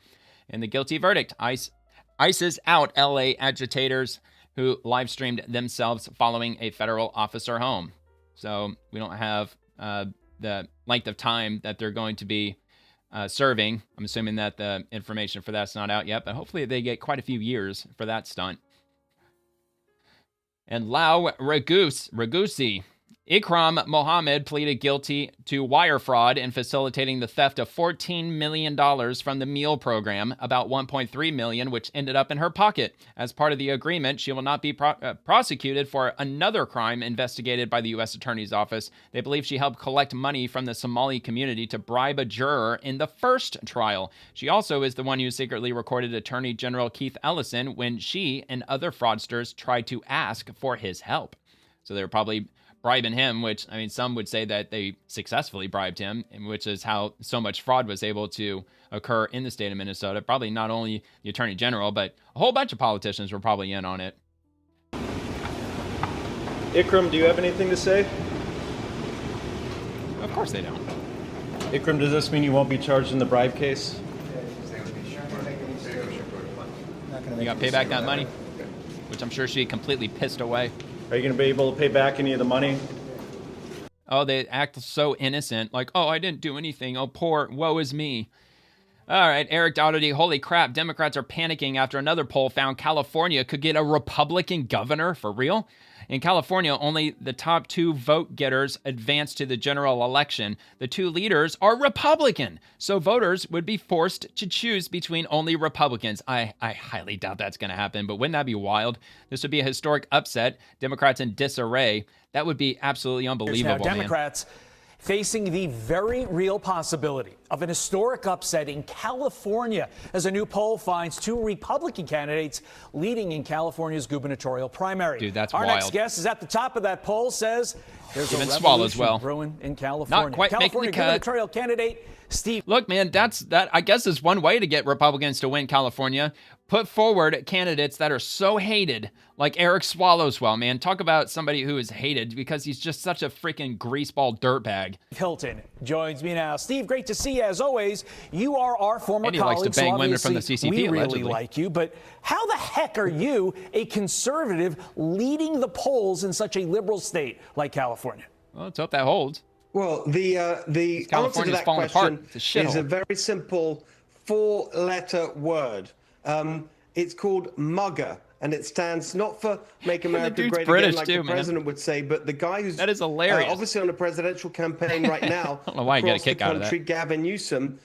In the guilty verdict, ICE's out LA agitators who live streamed themselves following a federal officer home. So we don't have the length of time that they're going to be serving. I'm assuming that the information for that's not out yet, but hopefully they get quite a few years for that stunt. And Lau Ragusi, Ikram Mohammed pleaded guilty to wire fraud and facilitating the theft of $14 million from the meal program, about $1.3 million, which ended up in her pocket. As part of the agreement, she will not be prosecuted for another crime investigated by the U.S. Attorney's Office. They believe she helped collect money from the Somali community to bribe a juror in the first trial. She also is the one who secretly recorded Attorney General Keith Ellison when she and other fraudsters tried to ask for his help. So they were probably bribing him, which, I mean, some would say that they successfully bribed him, which is how so much fraud was able to occur in the state of Minnesota. Probably not only the Attorney General, but a whole bunch of politicians were probably in on it. Ikram, do you have anything to say? Of course they don't. Ikram, does this mean you won't be charged in the bribe case? You got to pay back that money, which I'm sure she completely pissed away. Are you going to be able to pay back any of the money? Oh, they act so innocent. Like, oh, I didn't do anything. Oh, poor, woe is me. All right, Eric Dougherty, holy crap. Democrats are panicking after another poll found California could get a Republican governor. For real? In California, only the top 2 vote getters advance to the general election. The 2 leaders are Republican, so voters would be forced to choose between only Republicans. I highly doubt that's going to happen, but wouldn't that be wild? This would be a historic upset. Democrats in disarray. That would be absolutely unbelievable, now, Democrats facing the very real possibility of an historic upset in California as a new poll finds 2 Republican candidates leading in California's gubernatorial primary. Dude, that's Our wild. next guest is at the top of that poll, says there's even a swallows revolution well. brewing in California. Not quite California making the cut. gubernatorial candidate Steve. Look, man, that I guess is one way to get Republicans to win California. Put forward candidates that are so hated, like Eric Swallowswell, man. Talk about somebody who is hated because he's just such a freaking greaseball dirtbag. Hilton joins me now. Steve, great to see you as always. You are our former and he colleague, likes to bang so women from the CCP, we really allegedly. like you. But how the heck are you, a conservative, leading the polls in such a liberal state like California? Well, let's hope that holds. Well, the answer to that question is a very simple 4-letter word. It's called MAGA, and it stands not for Make America Great Again, like the president would say, but the guy who's that is hilarious. Obviously on a presidential campaign right now I don't know why I get a kick out of that. Gavin Newsom.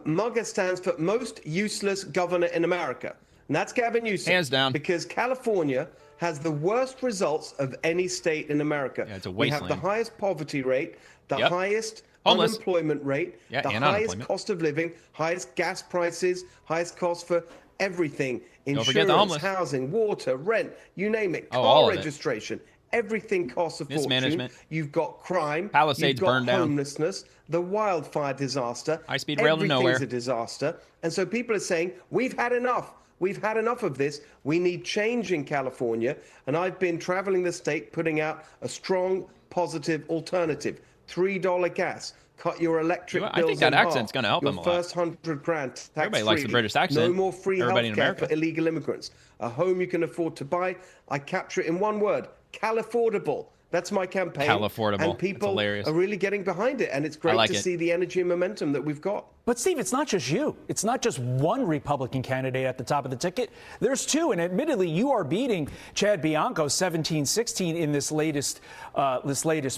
MAGA stands for Most Useless Governor in America, and that's Gavin Newsom. Hands down. Because California has the worst results of any state in America. Yeah, it's a we wasteland. have the highest poverty rate, the highest Homeless. unemployment rate, Yeah, the and highest unemployment. cost of living, highest gas prices, highest cost for everything, Don't forget the insurance, homeless. housing, water, rent, you name it, Oh, all car of it. registration. Everything costs a fortune. Mismanagement. You've got crime. Palisades you've got burned down. homelessness, the wildfire disaster. High-speed rail to nowhere. Everything's a disaster. And so people are saying, we've had enough. We've had enough of this. We need change in California. And I've been traveling the state putting out a strong, positive alternative. $3 gas. Cut your electric bills in half. I think that accent's going to help him a lot. Your first $100,000 tax-free. Everybody likes the British accent. No more free Everybody in healthcare America. for illegal immigrants. A home you can afford to buy. I capture it in one word. Califortable. That's my campaign. Califortable. And That's people hilarious. are really getting behind it. And it's great to see the energy and momentum that we've got. But, Steve, it's not just you. It's not just one Republican candidate at the top of the ticket. There's 2. And admittedly, you are beating Chad Bianco 17-16 in this latest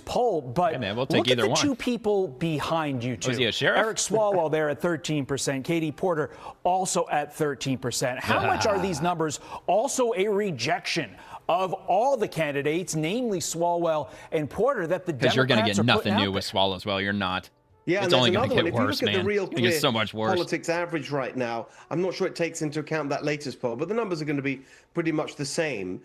poll. But hey man, we'll take look at either the one. 2 people behind you, 2. Was he a sheriff? Eric Swalwell there at 13%. Katie Porter also at 13%. How much are these numbers also a rejection of all the candidates, namely Swalwell and Porter, that the Democrats Because you're going to get nothing new there. with Swalwell as well. You're not. Yeah, it's and only there's going to another get one. worse, If you look man. at the real It gets so much worse. politics average right now, I'm not sure it takes into account that latest poll, but the numbers are going to be pretty much the same.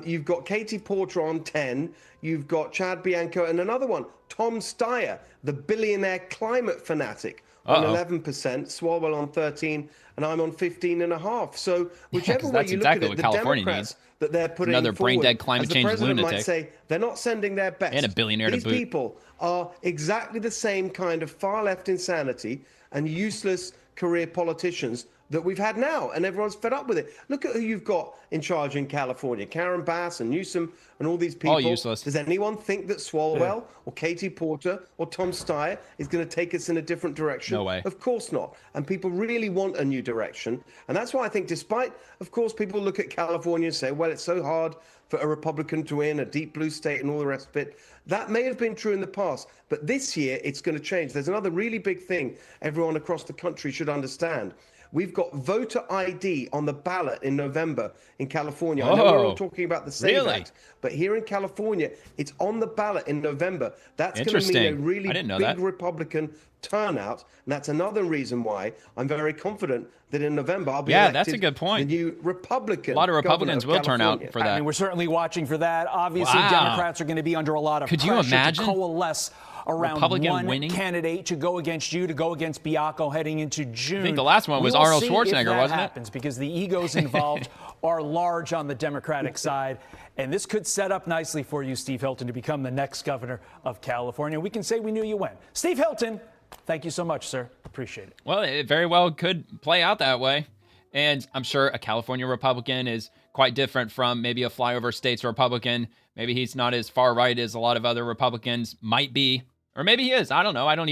You've got Katie Porter on 10. You've got Chad Bianco and another one, Tom Steyer, the billionaire climate fanatic, on 11%, Swalwell on 13, and I'm on 15.5. So whichever way you look at it, the Democrats that they're putting another forward, brain-dead climate as the change president lunatic. might say, they're not sending their best. And a billionaire to These boot. people are exactly the same kind of far-left insanity and useless career politicians that we've had now, and everyone's fed up with it. Look at who you've got in charge in California. Karen Bass and Newsom and all these people. All useless. Does anyone think that Swalwell or Katie Porter or Tom Steyer is going to take us in a different direction? No way. Of course not. And people really want a new direction. And that's why I think despite, of course, people look at California and say, well, it's so hard for a Republican to win, a deep blue state and all the rest of it. That may have been true in the past, but this year it's going to change. There's another really big thing everyone across the country should understand. We've got voter ID on the ballot in November in California. I know we're all talking about the SAVE Act, but here in California, it's on the ballot in November. That's going to mean a really big Republican turnout, and that's another reason why I'm very confident that in November I'll be elected that's a good point. the new Republican. A lot of Republicans will turn out for that. I mean, we're certainly watching for that. Obviously, Democrats are going to be under a lot of pressure you imagine to coalesce around Republican one candidate to go against you, to go against Biacco heading into June. I think the last one was We'll Arnold see Schwarzenegger, if that wasn't happens, because the egos involved are large on the Democratic side. And this could set up nicely for you, Steve Hilton, to become the next governor of California. We can say we knew you when. Steve Hilton, thank you so much, sir. Appreciate it. Well, it very well could play out that way. And I'm sure a California Republican is quite different from maybe a flyover states Republican. Maybe he's not as far right as a lot of other Republicans might be. Or maybe he is. I don't know. Wasn't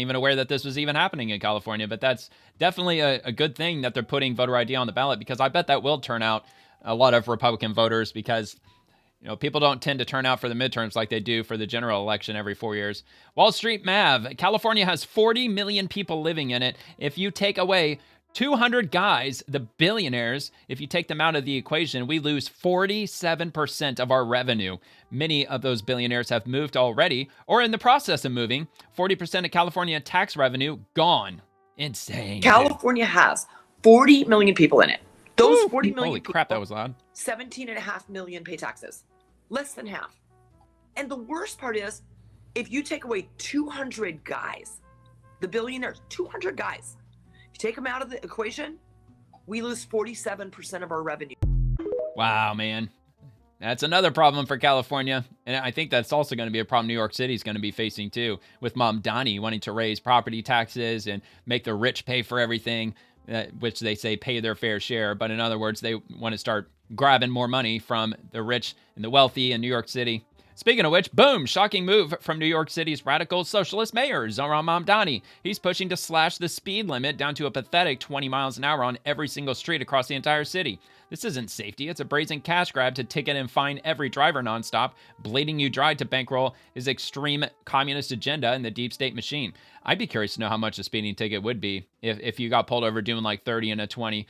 even aware that this was even happening in California. But that's definitely a good thing that they're putting voter ID on the ballot, because I bet that will turn out a lot of Republican voters, because people don't tend to turn out for the midterms like they do for the general election every 4 years. Wall Street Mav, California has 40 million people living in it. If you take away 200 guys, the billionaires, if you take them out of the equation, we lose 47% of our revenue. Many of those billionaires have moved already or in the process of moving. 40% of California tax revenue gone. Insane. California has 40 million people in it. Those 40 million Holy crap, that was loud. 17.5 million pay taxes. Less than half. And the worst part is, if you take away 200 guys, the billionaires, 200 guys, if you take them out of the equation, we lose 47% of our revenue. Wow, man. That's another problem for California. And I think that's also going to be a problem New York City is going to be facing too, with Mamdani wanting to raise property taxes and make the rich pay for everything, which they say pay their fair share. But in other words, they want to start grabbing more money from the rich and the wealthy in New York City. Speaking of which, boom, shocking move from New York City's radical socialist mayor, Zohran Mamdani. He's pushing to slash the speed limit down to a pathetic 20 miles an hour on every single street across the entire city. This isn't safety. It's a brazen cash grab to ticket and fine every driver nonstop, bleeding you dry to bankroll his extreme communist agenda and the deep state machine. I'd be curious to know how much a speeding ticket would be if you got pulled over doing like 30 and a 20.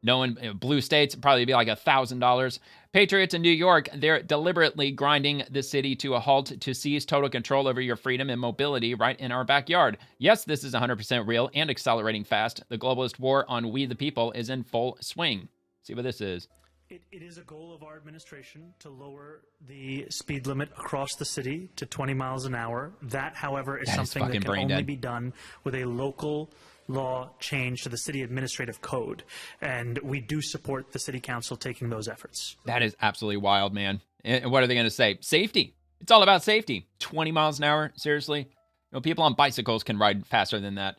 Knowing blue states, it'd probably be like $1,000. Patriots in New York, they're deliberately grinding the city to a halt to seize total control over your freedom and mobility right in our backyard. Yes, this is 100% real and accelerating fast. The globalist war on we the people is in full swing. See what this is. It is a goal of our administration to lower the speed limit across the city to 20 miles an hour. That, however, is something that can only be done with a local law change to the city administrative code. And we do support the city council taking those efforts. That is absolutely wild, man. And what are they going to say? Safety. It's all about safety. 20 miles an hour? Seriously? People on bicycles can ride faster than that.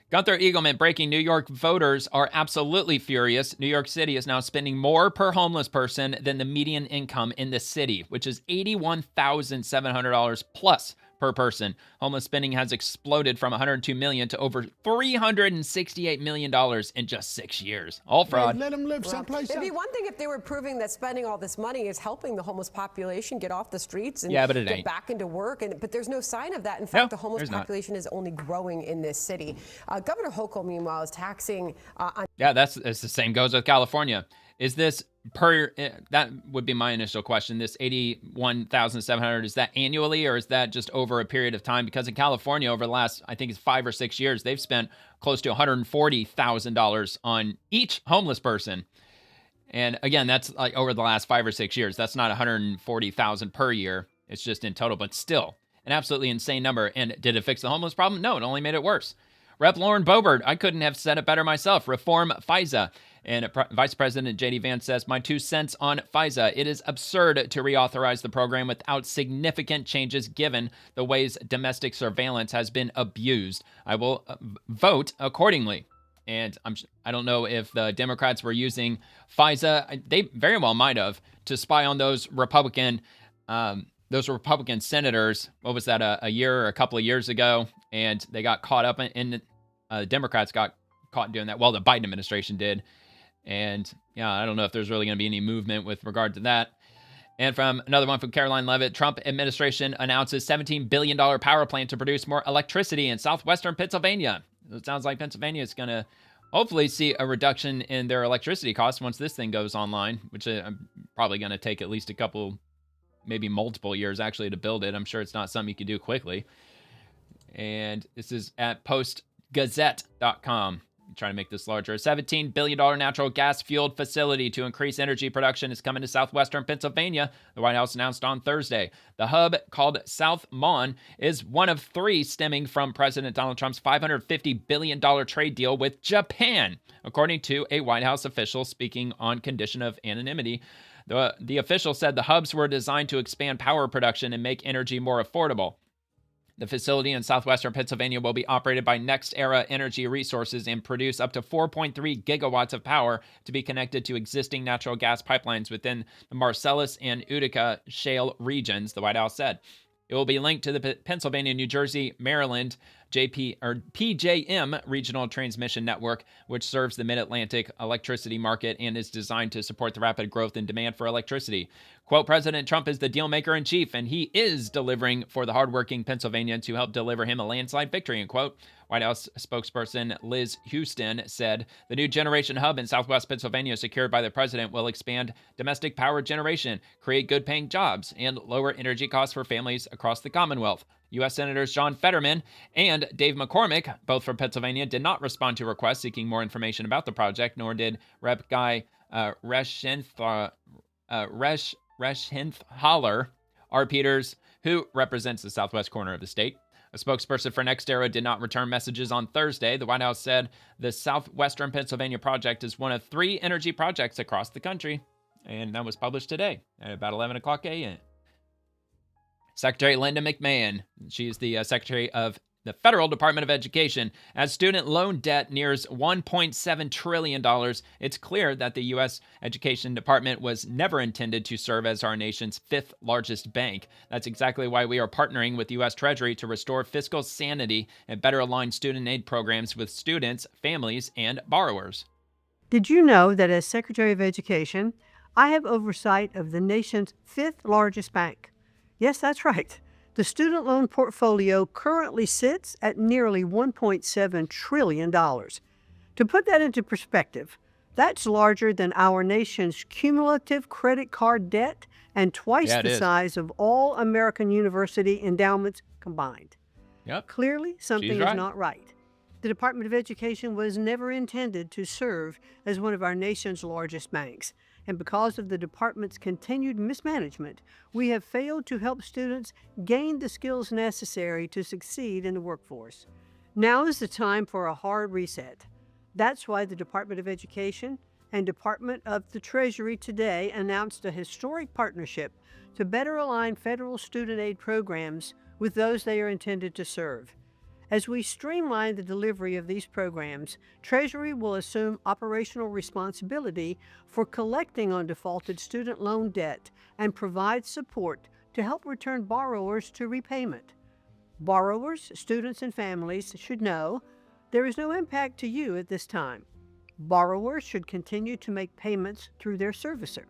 Gunther Eagleman breaking: New York voters are absolutely furious. New York City is now spending more per homeless person than the median income in the city, which is $81,700 plus per person. Homeless spending has exploded from $102 million to over $368 million in just 6 years. All fraud. Let them live someplace else. It'd be one thing if they were proving that spending all this money is helping the homeless population get off the streets and get back into work. But there's no sign of that. In fact, the homeless population is only growing in this city. Governor Hochul, meanwhile, is taxing on... Yeah, it's the same goes with California. Is this per, that would be my initial question, this 81,700, is that annually or is that just over a period of time? Because in California over the last, I think it's 5 or 6 years, they've spent close to $140,000 on each homeless person. And again, that's like over the last 5 or 6 years. That's not $140,000 per year. It's just in total, but still an absolutely insane number. And did it fix the homeless problem? No, it only made it worse. Rep. Lauren Boebert, I couldn't have said it better myself. Reform FISA. And Vice President J.D. Vance says, my 2 cents on FISA. It is absurd to reauthorize the program without significant changes given the ways domestic surveillance has been abused. I will vote accordingly. And I don't know if the Democrats were using FISA. They very well might have to spy on those Republican senators. What was that, a year or a couple of years ago? And they got caught up in Democrats got caught doing that. Well, the Biden administration did. And yeah, I don't know if there's really going to be any movement with regard to that. And from another one from Caroline Levitt, Trump administration announces $17 billion power plant to produce more electricity in southwestern Pennsylvania. It sounds like Pennsylvania is going to hopefully see a reduction in their electricity costs once this thing goes online, which I'm probably going to take at least a couple, maybe multiple years actually to build it. I'm sure it's not something you can do quickly. And this is at postgazette.com. Trying to make this larger. A $17 billion natural gas-fueled facility to increase energy production is coming to southwestern Pennsylvania, the White House announced on Thursday. The hub, called South Mon, is one of 3 stemming from President Donald Trump's $550 billion trade deal with Japan, according to a White House official speaking on condition of anonymity. The official said the hubs were designed to expand power production and make energy more affordable. The facility in southwestern Pennsylvania will be operated by NextEra Energy Resources and produce up to 4.3 gigawatts of power to be connected to existing natural gas pipelines within the Marcellus and Utica shale regions, the White House said. It will be linked to the Pennsylvania, New Jersey, Maryland, PJM regional transmission network, which serves the Mid-Atlantic electricity market and is designed to support the rapid growth in demand for electricity. Quote, President Trump is the deal maker in chief, and he is delivering for the hardworking Pennsylvanians who helped deliver him a landslide victory, end quote. White House spokesperson Liz Houston said the new generation hub in southwest Pennsylvania secured by the president will expand domestic power generation, create good-paying jobs, and lower energy costs for families across the Commonwealth. U.S. Senators John Fetterman and Dave McCormick, both from Pennsylvania, did not respond to requests seeking more information about the project, nor did Rep. Guy Reschenthaler, R. Peters, who represents the southwest corner of the state. A spokesperson for NextEra did not return messages on Thursday. The White House said the southwestern Pennsylvania project is one of 3 energy projects across the country. And that was published today at about 11 o'clock a.m. Secretary Linda McMahon, she is the Secretary of the Federal Department of Education. As student loan debt nears $1.7 trillion, it's clear that the U.S. Education Department was never intended to serve as our nation's 5th largest bank. That's exactly why we are partnering with the U.S. Treasury to restore fiscal sanity and better align student aid programs with students, families, and borrowers. Did you know that as Secretary of Education, I have oversight of the nation's 5th largest bank? Yes, that's right. The student loan portfolio currently sits at nearly $1.7 trillion. To put that into perspective, that's larger than our nation's cumulative credit card debt and twice the size of all American university endowments combined. Yep. Clearly, something is not right. The Department of Education was never intended to serve as one of our nation's largest banks. And because of the department's continued mismanagement, we have failed to help students gain the skills necessary to succeed in the workforce. Now is the time for a hard reset. That's why the Department of Education and Department of the Treasury today announced a historic partnership to better align federal student aid programs with those they are intended to serve. As we streamline the delivery of these programs, Treasury will assume operational responsibility for collecting on defaulted student loan debt and provide support to help return borrowers to repayment. Borrowers, students, and families should know there is no impact to you at this time. Borrowers should continue to make payments through their servicer.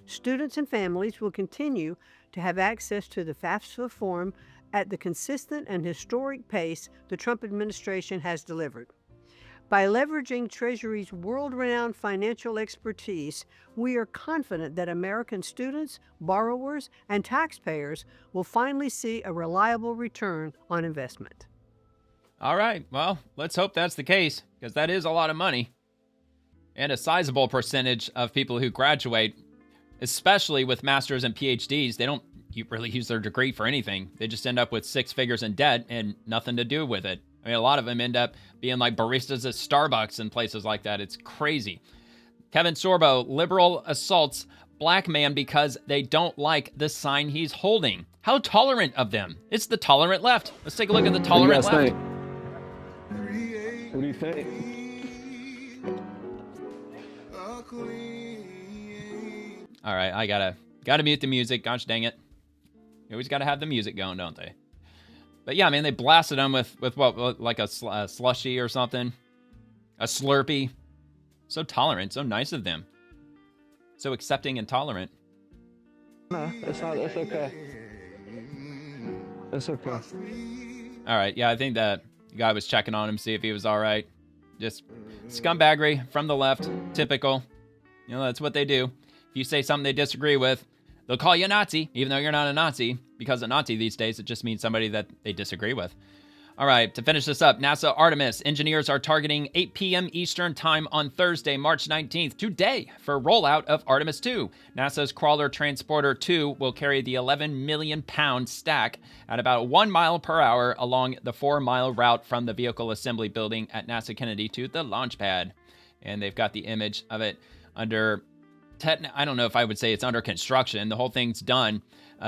Students and families will continue to have access to the FAFSA form at the consistent and historic pace the Trump administration has delivered. By leveraging Treasury's world-renowned financial expertise, we are confident that American students, borrowers, and taxpayers will finally see a reliable return on investment. All right, well, let's hope that's the case, because that is a lot of money. And a sizable percentage of people who graduate, especially with masters and PhDs, they don't really use their degree for anything. They just end up with 6 figures in debt and nothing to do with it. I mean, a lot of them end up being like baristas at Starbucks and places like that. It's crazy. Kevin Sorbo, liberal assaults black man because they don't like the sign he's holding. How tolerant of them. It's the tolerant left. Let's take a look at the tolerant left. What do you think? All right, I gotta mute the music. Gosh dang it. You always gotta have the music going, don't they? But yeah, man, they blasted him with what, like a slushy or something? A Slurpee. So tolerant, so nice of them. So accepting and tolerant. No, it's okay. It's okay. All right, yeah, I think that guy was checking on him, see if he was all right. Just scumbaggery from the left, typical. You know, that's what they do. If you say something they disagree with, they'll call you a Nazi, even though you're not a Nazi. Because a Nazi these days, it just means somebody that they disagree with. All right, to finish this up, NASA Artemis engineers are targeting 8 p.m. Eastern Time on Thursday, March 19th, today, for rollout of Artemis 2. NASA's Crawler Transporter 2 will carry the 11 million pound stack at about 1 mile per hour along the 4-mile route from the vehicle assembly building at NASA Kennedy to the launch pad. And they've got the image of it under, I don't know if I would say it's under construction. The whole thing's done.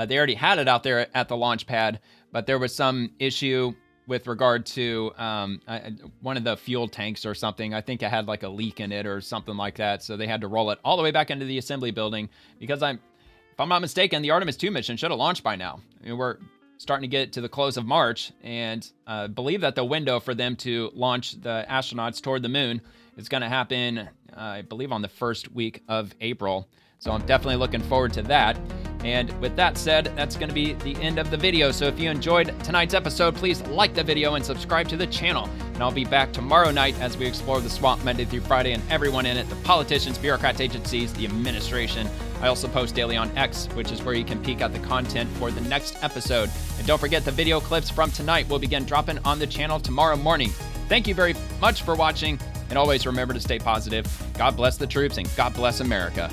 They already had it out there at the launch pad, but there was some issue with regard to one of the fuel tanks or something. I think it had like a leak in it or something like that. So they had to roll it all the way back into the assembly building because if I'm not mistaken, the Artemis 2 mission should have launched by now. I mean, we're starting to get to the close of March and believe that the window for them to launch the astronauts toward the moon is going to happen, I believe, on the first week of April. So I'm definitely looking forward to that. And with that said, that's going to be the end of the video. So if you enjoyed tonight's episode, please like the video and subscribe to the channel. And I'll be back tomorrow night as we explore the swamp Monday through Friday and everyone in it, the politicians, bureaucrats, agencies, the administration. I also post daily on X, which is where you can peek at the content for the next episode. And don't forget, the video clips from tonight will begin dropping on the channel tomorrow morning. Thank you very much for watching. And always remember to stay positive. God bless the troops and God bless America.